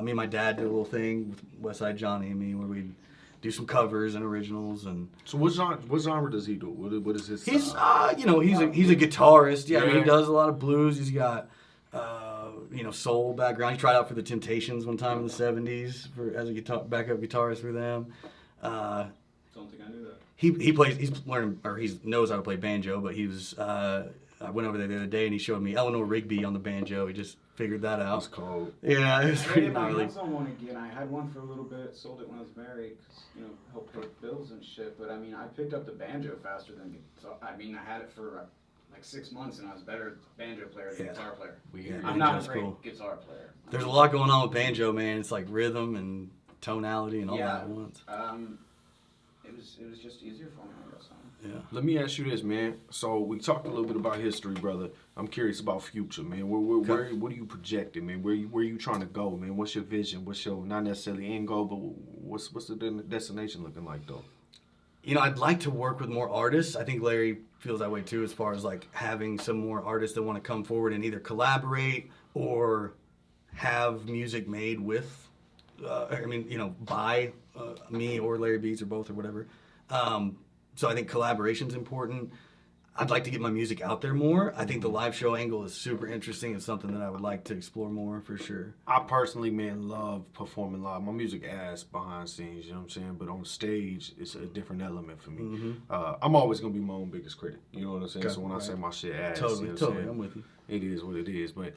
Me and my dad did a little thing with Westside Johnny and me where we'd do some covers and originals. And So what genre does he do? What is his he's style? he's a guitarist. Yeah, I mean, Yeah. he does a lot of blues. He's got soul background. He tried out for the Temptations one time in the '70s as a backup guitarist for them. Don't think I knew that. He's learning, or he knows how to play banjo, but he was, I went over there the other day and he showed me Eleanor Rigby on the banjo. He just figured that out. That's cold. Yeah, it was pretty I gnarly. have one again. I had one for a little bit, sold it when I was married, cause, help pay bills and shit. But I mean, I picked up the banjo faster than guitar. I mean, I had it for like 6 months and I was better banjo player than guitar player. I'm not a great guitar player. There's a lot going on with banjo, man. It's like rhythm and tonality and all that at once. It was just easier for me, I guess. Yeah. Let me ask you this, man. So we talked a little bit about history, brother. I'm curious about future, man. Where what are you projecting, man? Where you trying to go, man? What's your vision? What's your not necessarily end goal, but what's the destination looking like, though? I'd like to work with more artists. I think Larry feels that way too, as far as like having some more artists that want to come forward and either collaborate or have music made with, by me or Larry Beats or both or whatever. So I think collaboration's important. I'd like to get my music out there more. I think the live show angle is super interesting. It's something that I would like to explore more for sure. I personally, man, love performing live. My music ass behind scenes, you know what I'm saying? But on stage, it's a different element for me. Mm-hmm. I'm always going to be my own biggest critic. You know what I'm saying? Okay, So when I say my shit ass, Totally, you know what totally. I'm I'm with you. It is what it is. But,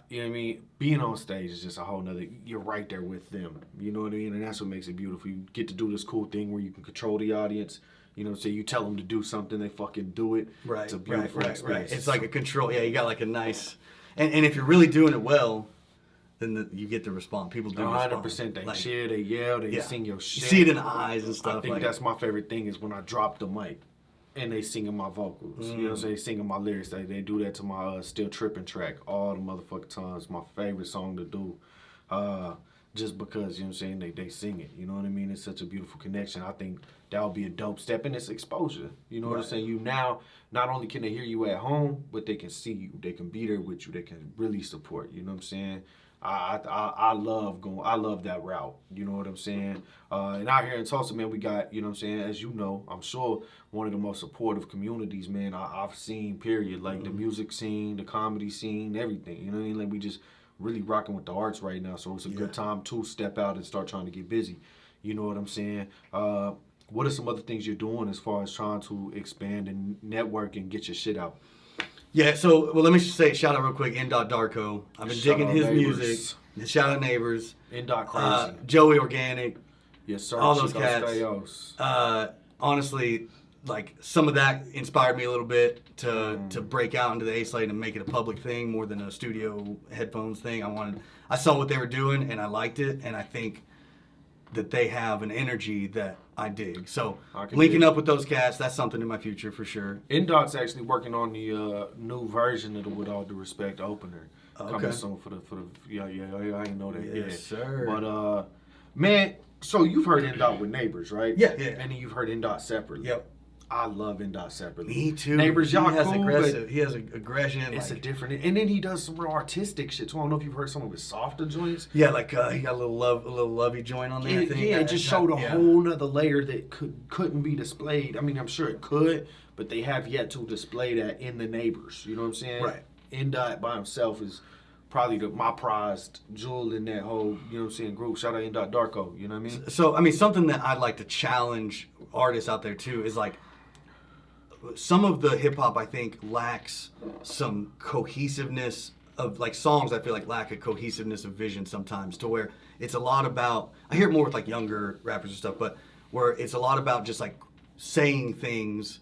you know what I mean? Being on stage is just a whole nother, you're right there with them. You know what I mean? And that's what makes it beautiful. You get to do this cool thing where you can control the audience. You know, so you tell them to do something, they fucking do it. Right, It's a beautiful experience. It's like a control. Yeah, you got like a nice, and if you're really doing it well, then you get the response. People do 100%. They like, cheer, they yell, they yeah. sing your You shit. see it in the eyes and stuff. I think like, that's my favorite thing is when I drop the mic and they singing my vocals. You know what I'm saying? They singing my lyrics. They do that to my Still Tripping track all the motherfucking times. My favorite song to do. Just because, you know what I'm saying, they sing it. You know what I mean? It's such a beautiful connection. I think that would be a dope step in this exposure. You know what I'm saying? You now, not only can they hear you at home, but they can see you. They can be there with you. They can really support. You know what I'm saying? I love that route. You know what I'm saying? And out here in Tulsa, man, we got, you know what I'm saying, as you know, I'm sure one of the most supportive communities, man, I've seen, period. Like the music scene, the comedy scene, everything. You know what I mean? Like we just really rocking with the arts right now. So it's a good time to step out and start trying to get busy. You know what I'm saying? What are some other things you're doing as far as trying to expand and network and get your shit out? Yeah, so, let me just say, shout out real quick, Darko. I've been Shout digging out his Neighbors. music. Shout out Neighbors. Crazy. Joey Organic. Yes, sir. All those Chicos cats. Feos. Honestly, like, some of that inspired me a little bit to break out into the Slade and make it a public thing more than a studio headphones thing. I saw what they were doing, and I liked it, and I think that they have an energy that I dig. So linking up with those cats, that's something in my future for sure. Indot's actually working on the new version of the With All Due Respect opener. Coming soon for the yeah, I didn't know that. Yes, sir. But man, so you've heard Indot with Neighbors, right? Yeah. And then you've heard Indot separately. Yep. I love Indot separately. Me too. Neighbors, y'all cool, but he has aggression. it's a different, and then he does some real artistic shit too. I don't know if you've heard some of his softer joints. Yeah, like he got a little lovey joint on there. I think. Yeah, it just showed a whole nother layer that couldn't be displayed. I mean, I'm sure it could, but they have yet to display that in the Neighbors. You know what I'm saying? Right. Indot by himself is probably my prized jewel in that whole, you know what I'm saying, group. Shout out Indot Darko, you know what I mean? So, I mean, something that I'd like to challenge artists out there too is like, some of the hip hop I think lacks some cohesiveness of like songs. I feel like lack a cohesiveness of vision sometimes, to where it's a lot about, I hear it more with like younger rappers and stuff, but where it's a lot about just like saying things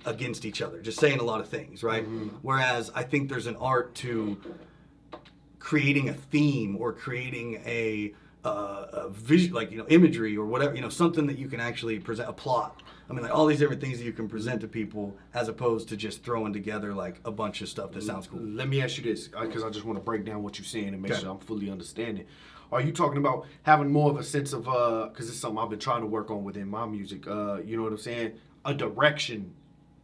against each other, just saying a lot of things, right? Whereas I think there's an art to creating a theme or creating a vision, like, you know, imagery or whatever, you know, something that you can actually present, a plot. I mean, like all these different things that you can present to people, as opposed to just throwing together like a bunch of stuff that sounds cool. Let me ask you this, because I just want to break down what you're saying and make sure I'm fully understanding. Are you talking about having more of a sense of, because it's something I've been trying to work on within my music, you know what I'm saying, a direction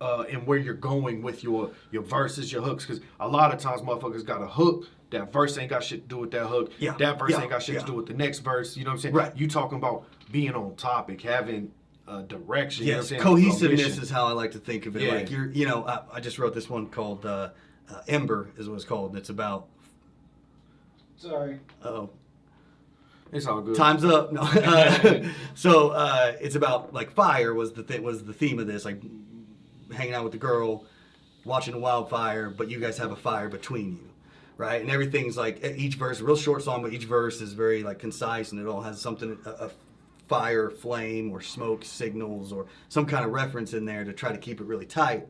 and where you're going with your verses, your hooks. Because a lot of times motherfuckers got a hook. That verse ain't got shit to do with that hook. Yeah. That verse Yeah. ain't got shit to do with the next verse. You know what I'm saying? Right. You talking about being on topic, having direction. Yes, you know what I'm saying? cohesiveness Mission. is how I like to think of it. Yeah. Like I just wrote this one called Ember is what it's called. It's about. Sorry. Oh, It's all good. time's up. No. So it's about like fire was the theme of this, like hanging out with the girl, watching a wildfire, but you guys have a fire between you, right? And everything's like each verse, a real short song, but each verse is very like concise, and it all has something, a fire, flame, or smoke signals, or some kind of reference in there to try to keep it really tight.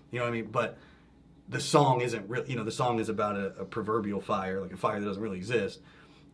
You know what I mean? But the song isn't real. The song is about a proverbial fire, like a fire that doesn't really exist.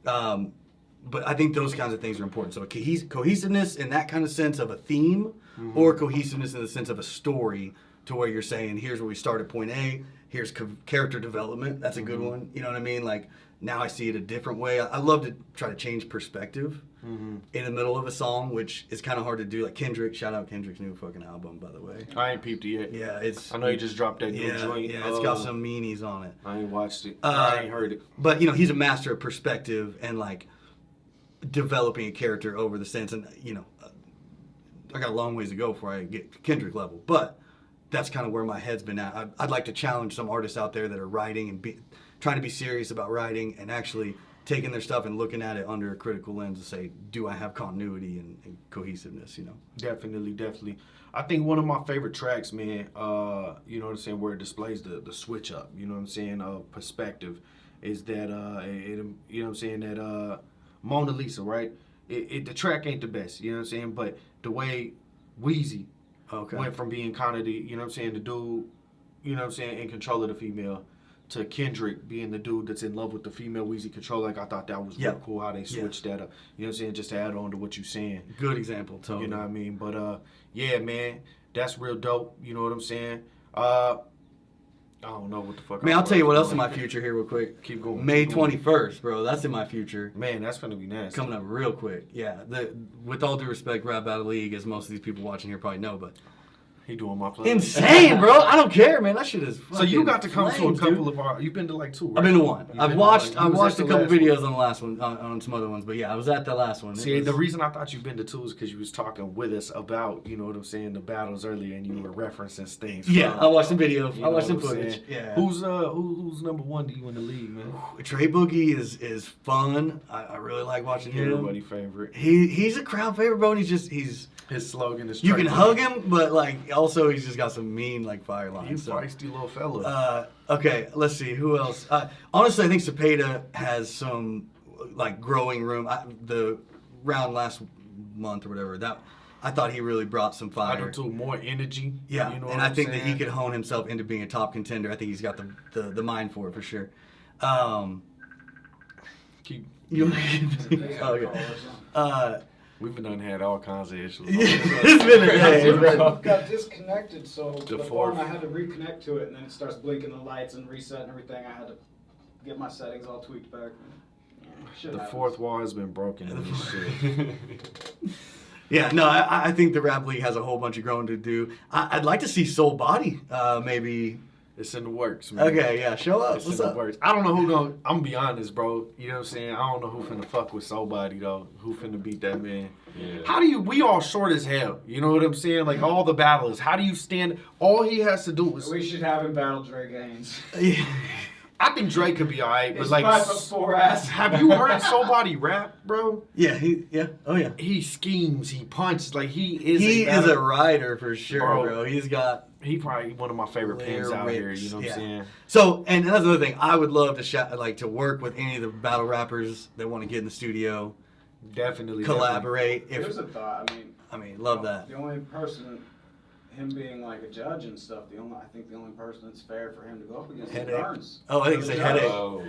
But I think those kinds of things are important. So cohesiveness in that kind of sense of a theme, or cohesiveness in the sense of a story, to where you're saying, here's where we start at point A, here's character development. That's a good one. You know what I mean? Like, now I see it a different way. I love to try to change perspective in the middle of a song, which is kind of hard to do. Like Kendrick, shout out Kendrick's new fucking album, by the way. I ain't peeped it yet. Yeah, I know you just dropped that new joint. Yeah, it's got some meanies on it. I ain't watched it. I ain't heard it. But he's a master of perspective and like developing a character over the sense, and I got a long ways to go before I get to Kendrick level, but that's kind of where my head's been at. I'd like to challenge some artists out there that are writing and trying to be serious about writing and actually taking their stuff and looking at it under a critical lens and say, do I have continuity and cohesiveness? Definitely. I think one of my favorite tracks, man, you know what I'm saying, where it displays the switch up, you know what I'm saying, of perspective, is that, you know what I'm saying, that Mona Lisa, right? The track ain't the best, you know what I'm saying, but the way Weezy went from being kind of the, you know what I'm saying, the dude, you know what I'm saying, in control of the female, to Kendrick being the dude that's in love with the female Weezy control. Like, I thought that was real cool how they switched that up. You know what I'm saying? Just to add on to what you're saying. Good example, totally. You know what I mean? But, yeah, man, that's real dope. You know what I'm saying? I don't know what the fuck. Man, I'll tell you what else in my future here real quick. Keep going. May 21st, bro. That's in my future. Man, that's gonna be nasty. Coming up real quick. Yeah. With all due respect, Rap Battle League, as most of these people watching here probably know, but he doing my play. insane, bro. I don't care, man. That shit is So you got to come flames, to a couple dude. of our. You've been to like two, right? I've been to one. I've watched a couple videos one. on the last one, on some other ones, but yeah, I was at the last one. See, the reason I thought you've been to two is because you was talking with us about, you know what I'm saying, the battles earlier, and you were referencing things. Yeah, I watched some videos. You I watched know some what I'm footage. saying? Yeah. Who's number one to you in the league, man? Trey Boogie is fun. I really like watching him. Everybody favorite. He's a crowd favorite, bro. And he's His slogan is. you Trey can Boogie. hug him, but like also he's just got some mean like fire lines. He's a So. feisty little fella. Okay, let's see who else. Honestly, I think Cepeda has some like growing room. The round last month or whatever, I thought he really brought some fire. I do too. More energy. Yeah, you know and what I I'm think that he saying? could hone himself into being a top contender. I think he's got the mind for it for sure. Keep. Okay. We've done had all kinds of issues. It's been a day. It's been- Got disconnected, so the fourth. phone I had to reconnect to it, and then it starts blinking the lights and reset and everything. I had to get my settings all tweaked back. Shit The happens. fourth wall has been broken in this shit. Yeah, no, I think the rap league has a whole bunch of growing to do. I'd like to see Soul Body maybe. It's in the works, man. Okay, yeah, show up. It's What's in up? the works. I don't know who gonna. I'm gonna be honest, bro. You know what I'm saying? I don't know who finna fuck with somebody though. Who finna beat that man? Yeah. How do you? We all short as hell. You know what I'm saying? Like all the battlers. How do you stand? All he has to do is. We should have him battle Yeargain. Yeah. I think Drake could be alright, but His like. 5'4" ass. Have you heard somebody rap, bro? Yeah, oh yeah. He schemes, he punches, like he is. He is battle- a rider for sure, bro. He's got He probably one of my favorite pins out here. lyrics, You know what yeah. I'm saying? So, and that's another thing. I would love to work with any of the battle rappers that want to get in the studio, Definitely collaborate. Here's a thought. I mean, love that. The only person, him being like a judge and stuff, I think the only person that's fair for him to go up against Headache. is Burns. Oh, I think it's a headache. Oh,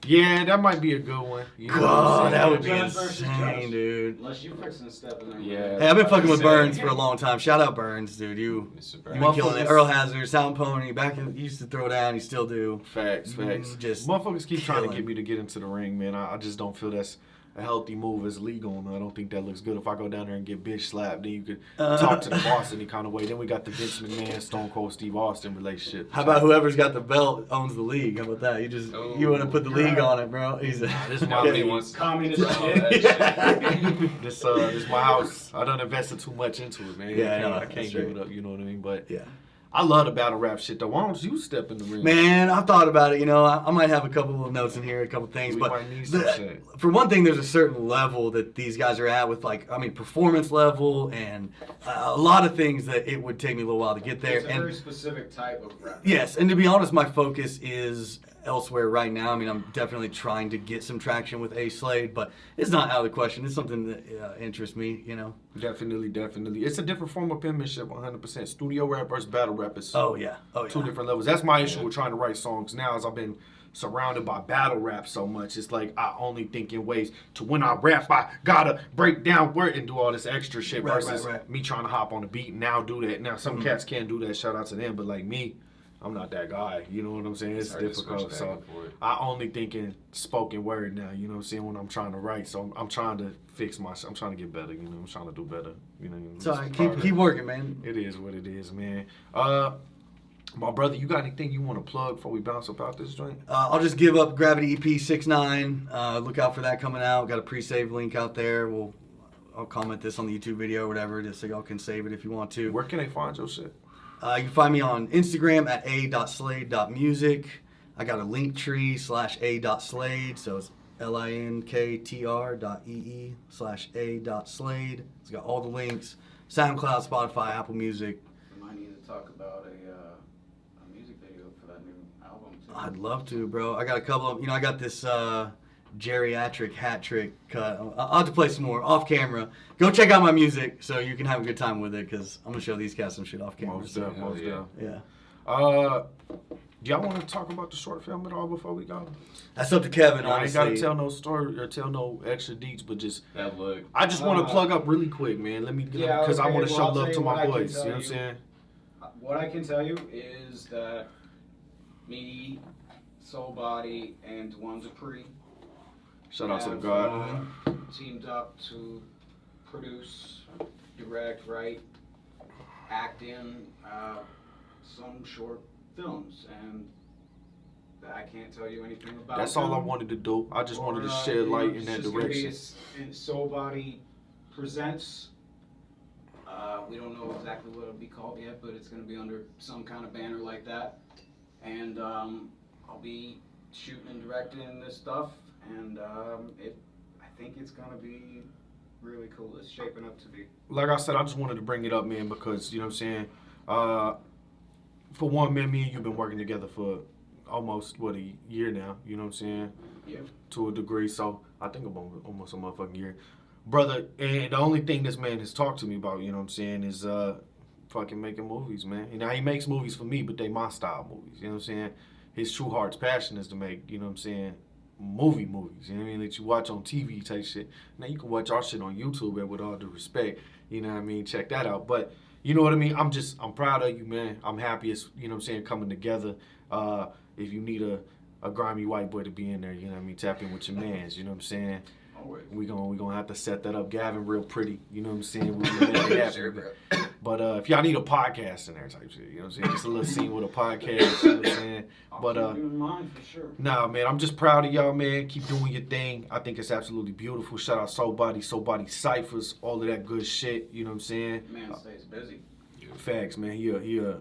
Yeah, that might be a good one. You know what I'm God, saying? that would be Judge versus insane, judge. dude. Unless you fixing to step in there. Yeah. Hey, I've been fucking with Say- Burns for a long time. Shout out Burns, dude. You Mr. been Brown. killing it. Earl Hazard, Sound Pony. You used to throw down. You still do. Facts. Just Motherfuckers keep trying to killing. get me to get into the ring, man. I just don't feel that's a healthy move as legal, and I don't think that looks good. If I go down there and get bitch slapped, then you could talk to the boss any kind of way. Then we got the Vince McMahon, Stone Cold Steve Austin relationship. How about whoever's got the belt owns the league? How about that? You want to put the league on it, bro? He's This is my Nobody league. wants to Communist all shit. that shit. This is my house. I done invested too much into it, man. Yeah, I can't give it up. You know what I mean? But Yeah. I love the battle rap shit though. Why don't you step in the ring? Man, I've thought about it. I might have a couple of notes in here, a couple things, We but might need some shit. for one thing, there's a certain level that these guys are at with, performance level and a lot of things that it would take me a little while to get there. It's a very specific type of rap. Yes, and to be honest, my focus is elsewhere right now. I mean, I'm definitely trying to get some traction with Slade, but it's not out of the question. It's something that interests me, Definitely. It's a different form of penmanship, 100%. Studio rap versus battle rap is Oh yeah. two different levels. That's my issue with trying to write songs now, is I've been surrounded by battle rap so much. It's like I only think in ways to when I rap, I gotta break down word and do all this extra shit versus Right. me trying to hop on the beat and now do that. Now some cats can do that. Shout out to them, but like me, I'm not that guy. You know what I'm saying? It's hard to switch difficult. back So and forth. I only think in spoken word now. You know what I'm saying? When I'm trying to write, so I'm trying to fix I'm trying to get better. I'm trying to do better. So it's keep working, man. It is what it is, man. My brother, you got anything you want to plug before we bounce up out this joint? I'll just give up Gravity EP 6'9". Look out for that coming out. Got a pre-save link out there. I'll comment this on the YouTube video or whatever, just so y'all can save it if you want to. Where can they find your shit? You can find me on Instagram at a.slade.music. I got a link tree /a.slade, so it's linktr.ee/a.slade. It's got all the links. SoundCloud, Spotify, Apple Music. We might need to talk about a music video for that new album too. I'd love to, bro. I got a couple of, I got this geriatric hat trick cut. I'll have to play some more off camera. Go check out my music so you can have a good time with it, because I'm going to show these cats some shit off camera. Most So, definitely. yeah. Do y'all want to talk about the short film at all before we go? That's up to Kevin, I ain't honestly. got to tell no story or tell no extra deets, but just That look. I just want to plug up really quick, man. Because I want to show I'll love tell to you what my I can boys. You tell know what I'm you. saying? What I can tell you is that me, Soul Body, and Dwan Dupree Shout out to the have, God. teamed up to produce, direct, write, act in some short films, and I can't tell you anything about That's all I them. wanted to do. I just wanted to Or, shed light in it's that just gonna be direction. in Soul Body Presents. We don't know exactly what it'll be called yet, but it's going to be under some kind of banner like that. And I'll be shooting and directing this stuff, and I think it's going to be really cool. It's shaping up to be. Like I said, I just wanted to bring it up, man, because, you know what I'm saying? For one, man, me and you been working together for almost, a year now, you know what I'm saying? Yeah. To a degree, so I think about almost a motherfucking year. Brother, and the only thing this man has talked to me about, you know what I'm saying, is fucking making movies, man. He makes movies for me, but they my style movies, you know what I'm saying? His true heart's passion is to make, you know what I'm saying, movies, you know what I mean, that you watch on TV type shit. Now you can watch our shit on YouTube, and with all due respect, you know what I mean, check that out. But you know what I mean, I'm proud of you, man. I'm happy it's, you know what I'm saying, coming together. If you need a grimy white boy to be in there, you know what I mean, tap in with your mans, you know what I'm saying? Always. We gonna have to set that up. Gavin real pretty, you know what I'm saying? We gonna make it happen. Sure, bro. But if y'all need a podcast in there type shit, you know what I'm saying? Just a little scene with a podcast, you know what I'm saying? I'll But keep you in mind for sure. nah, man, I'm just proud of y'all, man. Keep doing your thing. I think it's absolutely beautiful. Shout out Soul Body Cyphers, all of that good shit, you know what I'm saying? Man stays busy. Facts, man.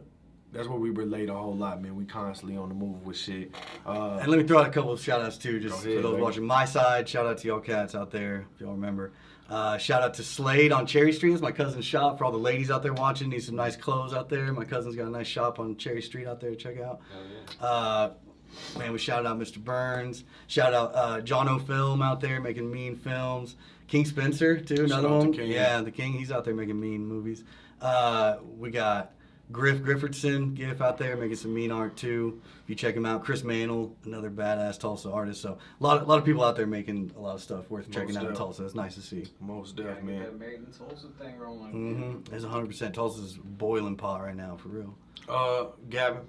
That's where we relate a whole lot, man. We constantly on the move with shit. And let me throw out a couple of shout outs too, just Go ahead, for those baby. watching my side. Shout out to y'all cats out there, if y'all remember. Shout out to Slade on Cherry Street. It's my cousin's shop. For all the ladies out there watching, need some nice clothes out there. My cousin's got a nice shop on Cherry Street out there to check out. Man, we shouted out Mr. Burns. Shout out John O. Film out there making mean films. King Spencer too, Shout another out to one. King. Yeah, the King. He's out there making mean movies. We got Griffordson, Giff out there making some mean art too. If you check him out, Chris Mantle, another badass Tulsa artist. So a lot of people out there making a lot of stuff worth checking out in def. Tulsa. It's nice to see. Most Gotta def, get man. that Made in Tulsa thing rolling. Mm-hmm. There's 100%. Tulsa's boiling pot right now, for real. Gavin,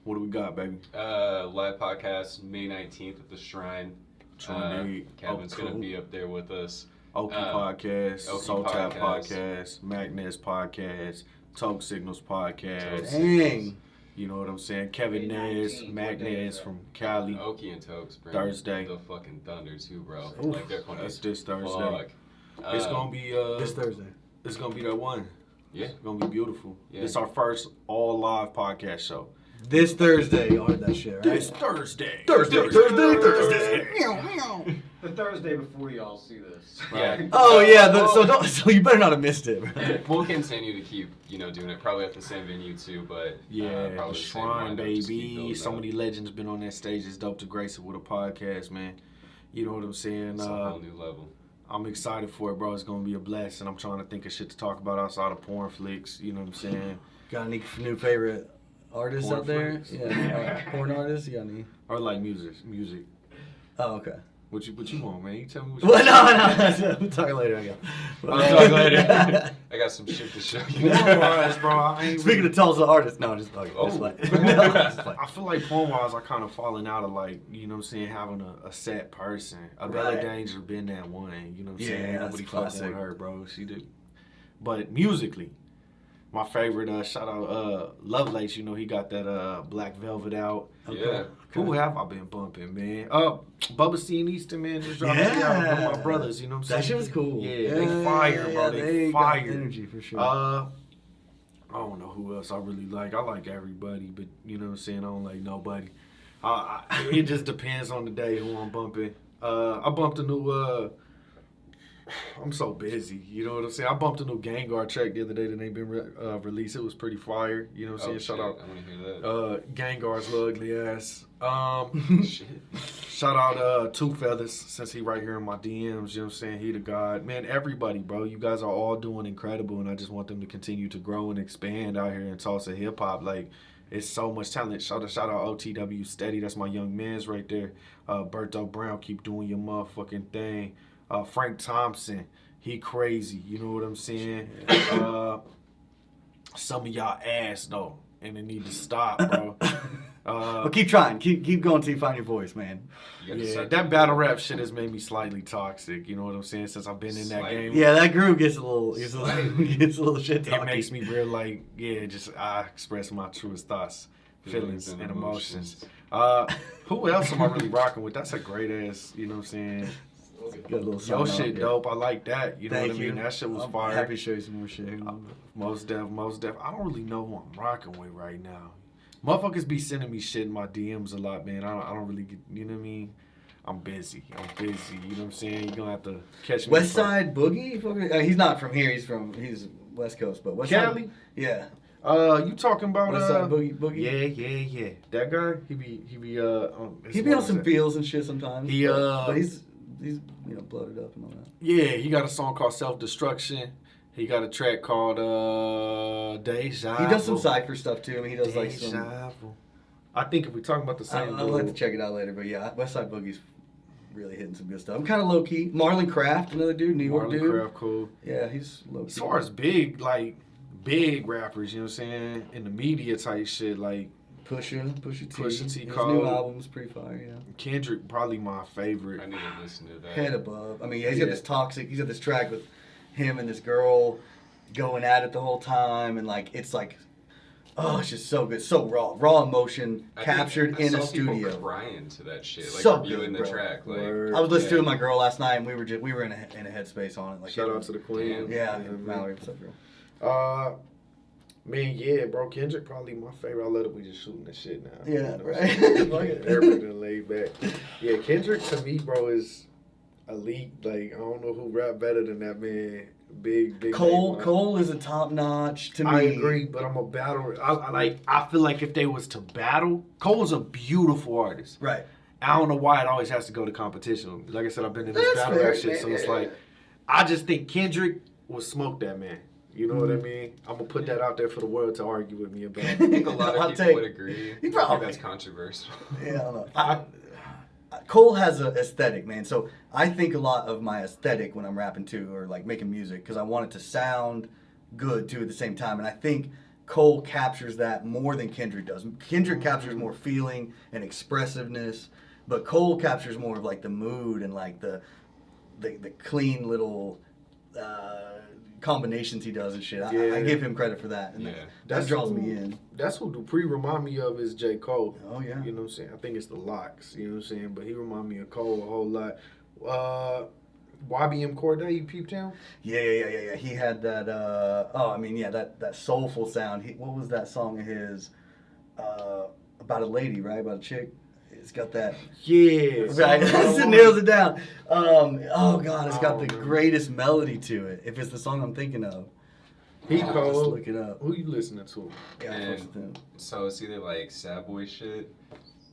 what do we got, baby? Live podcast May 19th at the Shrine. Kevin's going to be up there with us. Oki Podcast, Oki Soul Tap Podcast. Podcast, Magnus Podcast, Toke Signals Podcast. Dang. You know what I'm saying? Kevin Nez, Magnus from Cali. Oki and Tokes bring Thursday. the fucking thunder too, bro. Oof, like they're funny That's as this Thursday. fuck. It's gonna be This Thursday. It's gonna be that one. Yeah. It's gonna be beautiful. Yeah. It's our first all live podcast show. This Thursday, you heard that shit, right? This Thursday. Thursday. The Thursday before y'all see this. Yeah. Oh yeah, so you better not have missed it. Bro. We'll continue to keep, doing it probably at the same venue too, but Yeah, probably the the same Shrine, lineup, just keep baby. building So up. many legends been on that stage. It's dope to grace it with a podcast, man. You know what I'm saying? It's a whole new level. I'm excited for it, bro. It's gonna be a blast, and I'm trying to think of shit to talk about outside of porn flicks. You know what I'm saying? Got any new favorite artists Porn out there? flicks. Yeah, porn artists. You got any? Or like music. Oh, okay. What you want, man? You tell me what you Well, no. We'll talk later. I guess. I'll talk later. I got some shit to show you. Porn-wise, bro. I ain't Speaking of Tulsa artists, no, just okay. Oh. Just like, no, just like. I feel like porn-wise, I kind of falling out of like, you know what I'm saying, having a set person. Bella Right. Danger been that one, you know what I'm Yeah, saying? Ain't that's nobody classic. fucking with her, bro. She did. But musically, my favorite, shout out Lovelace, he got that Black Velvet out. Yeah. Who have I been bumping, man? Bubba C and Easton, man, just dropped that Yeah. album. One of my brothers, you know what I'm saying? That shit was cool. Yeah, they fire, bro. They got fire. energy for sure. I don't know who else I really like. I like everybody, but you know what I'm saying? I don't like nobody. It just depends on the day who I'm bumping. I bumped a new. I'm so busy. You know what I'm saying? I bumped a new Gengar track the other day that ain't been released. It was pretty fire. You know what I'm saying? Oh, Shout shit. out I want to hear that. Gengar's little ugly ass. Shit. Shout out Two Feathers, since he right here in my DMs, you know what I'm saying? He the God. Man, everybody, bro. You guys are all doing incredible, and I just want them to continue to grow and expand out here in Tulsa hip hop. Like, it's so much talent. Shout out OTW Steady. That's my young man's right there. Berto Brown, keep doing your motherfucking thing. Frank Thompson, he crazy. You know what I'm saying? Some of y'all ass, though, and it need to stop, bro. But keep trying. Keep going till you find your voice, man. You gotta Yeah, start that doing battle that. rap shit has made me slightly toxic. You know what I'm saying? Since I've been in that Slightly. game, Yeah, that groove gets a little shit it talky. makes me real like, just I express my truest thoughts, feelings, and emotions. Who else am I really rocking with? That's a great ass. You know what I'm saying? Got a little Yo, something shit out there. dope. I like that. You know Thank what I mean? you. That shit was I'm fire. happy to show you some more shit. Most def. I don't really know who I'm rocking with right now. Motherfuckers be sending me shit in my DMs a lot, man. I don't really get, you know what I mean? I'm busy. You know what I'm saying? You're gonna have to catch me. West Side Boogie? He's not from here. He's West Coast, but West Cali? Side. Yeah. You talking about West Side Boogie? Yeah. That guy, he be He be on some feels and shit sometimes. He, but he's bloated up and all that. Yeah, he got a song called Self Destruction. He got a track called Deja Vu. He does some cypher stuff too. I mean, he does like some. Deja Vu. I think if we're talking about the same I'll have to check it out later, but yeah, West Side Boogie's really hitting some good stuff. I'm kind of low key. Marlon Craft, another dude, New York Marlon dude. Craft, cool. Yeah, he's low key. As far as big rappers, you know what I'm saying? In the media type shit, like Pusha T. Pusha T. His Cole. new album's pretty fire. Yeah. Kendrick, probably my favorite. I need to listen to that. Head above. I mean, yeah, he's got this toxic. He's got this track with him and this girl going at it the whole time, and like it's like, oh, it's just so good, so raw emotion I captured think in I a saw people studio. crying to that shit, like So reviewing good, the bro. track. Like, Word. I was listening to it Yeah. with my girl last night, and we were in a headspace on it. Like, Shout out to the queen. Damn. yeah, man. Mallory, what's up, girl? Man, yeah, bro. Kendrick probably my favorite. I love it. We just shooting this shit now. Yeah, You know what I'm right. saying? Fuck it. Everybody done laid back. Yeah, Kendrick to me, bro, is elite. Like I don't know who rap better than that man. Big. name. Cole is a top notch to me. I agree, but I'm a battle. I feel like if they was to battle, Cole's a beautiful artist. Right. I don't know why it always has to go to competition. Like I said, I've been in this That's battle fair, rap shit, so man. it's like I just think Kendrick will smoke that man. You know what I mean? I'm gonna put that out there for the world to argue with me about. I think a lot Hot of people take. would agree. He I probably- think that's controversial. Yeah, I don't know. Cole has an aesthetic, man. So I think a lot of my aesthetic when I'm rapping too, or like making music, because I want it to sound good too at the same time. And I think Cole captures that more than Kendrick does. Kendrick captures more feeling and expressiveness, But Cole captures more of like the mood and like the clean little combinations he does and shit. I give him credit for that. And that draws me in. That's who Dupree remind me of is J. Cole. Oh, yeah. You know what I'm saying? I think it's the Locks. You know what I'm saying? But he remind me of Cole a whole lot. YBM Corday, you peeped him? Yeah. He had that, that soulful sound. What was that song of his? About a lady, right? About a chick. It's got that. Yeah. Right. It nails it down. It's got the greatest melody to it. If it's the song I'm thinking of. He Cole. Just look it up. Who you listening to? Yeah, And so it's either like Sad Boy shit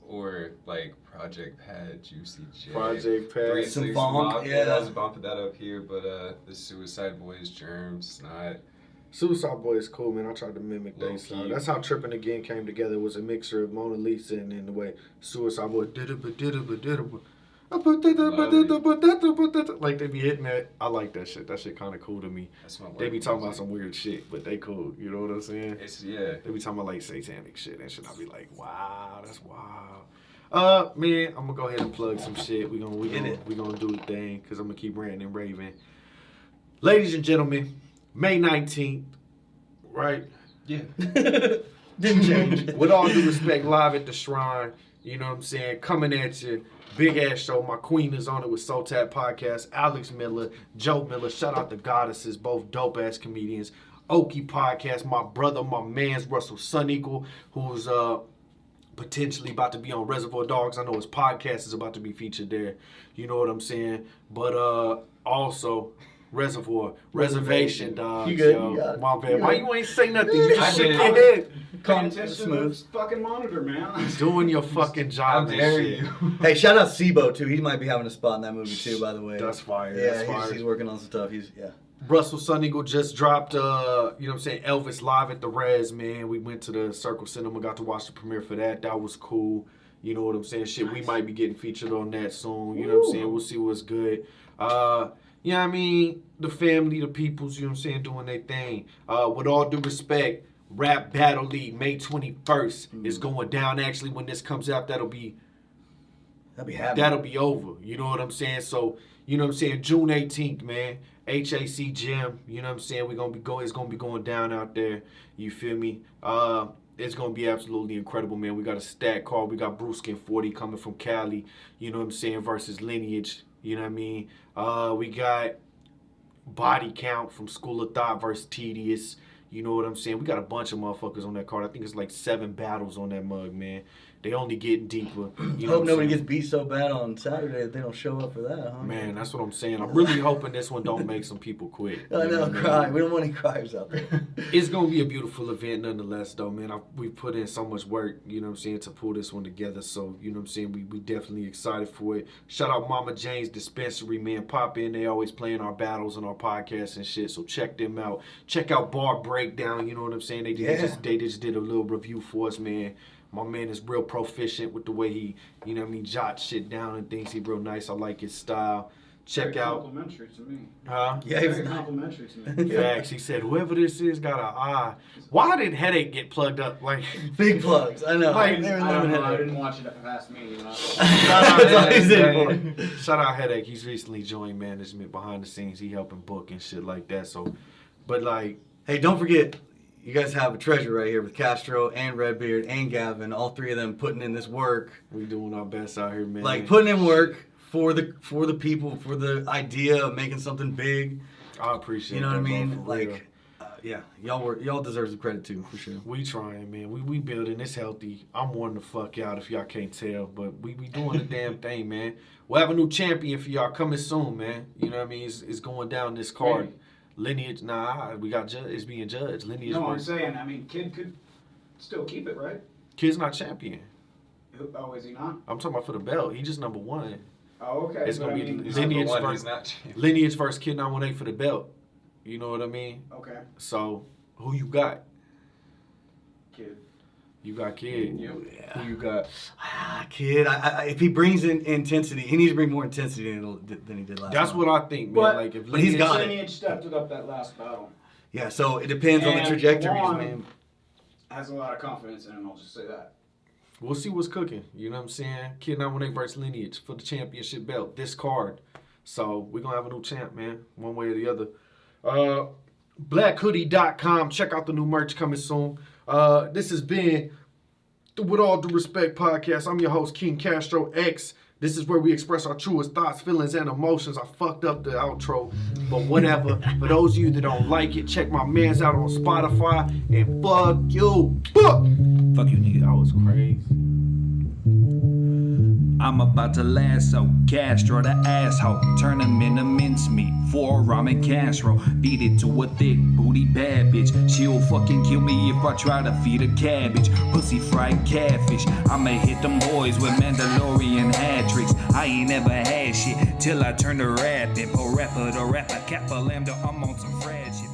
or like Project Pad, Juicy J. Project Pad. 3 Some 6 funk, Mafia, yeah. I was bumping that up here, but the Suicide Boys, Germs, Snot. Suicide Boy is cool, man. I tried to mimic Low their style. key. That's how Trippin' Again came together. It was a mixture of Mona Lisa and in the way Suicide Boy like they be hitting that. I like that shit. That shit kind of cool to me. That's my They be work talking about music. some weird shit, but they cool. You know what I'm saying? It's They be talking about like satanic shit and shit. I be like, wow, that's wild. Man, I'm gonna go ahead and plug some shit. We gonna do the thing because I'm gonna keep ranting and raving. Ladies and gentlemen, May 19th, right? Yeah. Didn't change. With all due respect, live at the Shrine. You know what I'm saying? Coming at you. Big ass show. My queen is on it with Soul Tap Podcast. Alex Miller, Joe Miller. Shout out the Goddesses, both dope ass comedians. Okie Podcast. My brother, my man's Russell Sun Eagle, who's potentially about to be on Reservoir Dogs. I know his podcast is about to be featured there. You know what I'm saying? But also Reservation Dogs. You good? Yo. You got it. My bad. You Why good. you ain't say nothing? You I just shook did. your head. Paying attention to smooth. the fucking monitor, man. Doing your fucking How job and dare shit. you? Hey, shout out Sibo too. He might be having a spot in that movie too, by the way. That's fire. Yeah, That's fire. he's working on some stuff. Russell Sun Eagle just dropped, you know what I'm saying, Elvis live at the Res, man. We went to the Circle Cinema, got to watch the premiere for that. That was cool. You know what I'm saying? Shit, we might be getting featured on that soon. You know what I'm saying? We'll see what's good. You know what I mean? The family, the peoples, you know what I'm saying, doing their thing. With all due respect, Rap Battle League, May 21st is going down. Actually, when this comes out, that'll be over. You know what I'm saying? So, you know what I'm saying? June 18th, man. HAC Gym. You know what I'm saying? It's gonna be going down out there. You feel me? It's gonna be absolutely incredible, man. We got a stat card. We got Brewskin 40 coming from Cali. You know what I'm saying? Versus Lineage. You know what I mean? We got Body Count from School of Thought versus Tedious. You know what I'm saying? We got a bunch of motherfuckers on that card. I think it's like 7 battles on that mug, man. They only getting deeper. You know Hope what nobody I'm gets saying? beat so bad on Saturday that they don't show up for that, huh? Man, that's what I'm saying. I'm really hoping this one don't make some people quit. I You know, what I mean? cry. We don't want any criers out there. It's going to be a beautiful event nonetheless, though, man. We put in so much work, you know what I'm saying, to pull this one together. So, you know what I'm saying, we definitely excited for it. Shout out Mama Jane's Dispensary, man. Pop in. They always playing our battles and our podcasts and shit. So check them out. Check out Bar Breakdown, you know what I'm saying? They just did a little review for us, man. My man is real proficient with the way he, you know what I mean, jots shit down and things. He real nice. I like his style. Check Very out. complimentary to me. Huh? Yeah, he was Very nice. complimentary to me. Facts. He said, whoever this is got an eye. Why did Headache get plugged up? Like, Big plugs. I know. Like, They were I don't living know. I it. didn't watch it past me. You know. That's all he's in for. shout out Headache. He's recently joined management behind the scenes. He helping book and shit like that. So, but like, Hey, don't forget, you guys have a treasure right here with Castro and Redbeard and Gavin, all three of them putting in this work. we doing our best out here, man. Like putting in work for the people, for the idea of making something big. I appreciate You know what I that, bro, mean? for real. Like, yeah, y'all deserve some credit too, for sure. We trying, man. We building. It's healthy. I'm wanting to fuck out if y'all can't tell, but we doing the damn thing, man. We'll have a new champion for y'all coming soon, man. You know what I mean? It's going down this card. Lineage, we got it's being judged. Lineage. No, I'm versus- saying. I mean, Kid could still keep it, right? Kid's not champion. Oh, is he not? I'm talking about for the belt. He just number one. Oh, okay. It's but gonna I be mean, Lineage Number one, versus he's not champion. Lineage versus Kid 918 for the belt. You know what I mean? Okay, So who you got? Kid. You got Kid. Yep. Who you got? Kid, if he brings in intensity, he needs to bring more intensity than he did last That's time. what I think, man. But- like if but he's Lineage- got it. Lineage stepped it up that last battle. Yeah, so it depends on the And trajectories, Juan man. has a lot of confidence in him. I'll just say that. we'll see what's cooking. You know what I'm saying? Kid 918 versus Lineage for the championship belt. This card. So we're gonna have a new champ, man. One way or the other. Blackhoodie.com. Check out the new merch coming soon. This has been the With All Due Respect podcast. I'm your host, King Castro X. This is where we express our truest thoughts, feelings, and emotions. I fucked up the outro, but whatever. For those of you that don't like it, check my mans out on Spotify. And fuck you. Fuck you, nigga. That was crazy. I'm about to lasso Castro the asshole, turn him into mincemeat for a ramen casserole. Feed it to a thick booty bad bitch. She'll fucking kill me if I try to feed her cabbage. Pussy fried catfish. I'ma hit them boys with Mandalorian hat tricks. I ain't never had shit till I turn to rapping. Po rapper to rapper, kappa lambda. I'm on some Fred shit.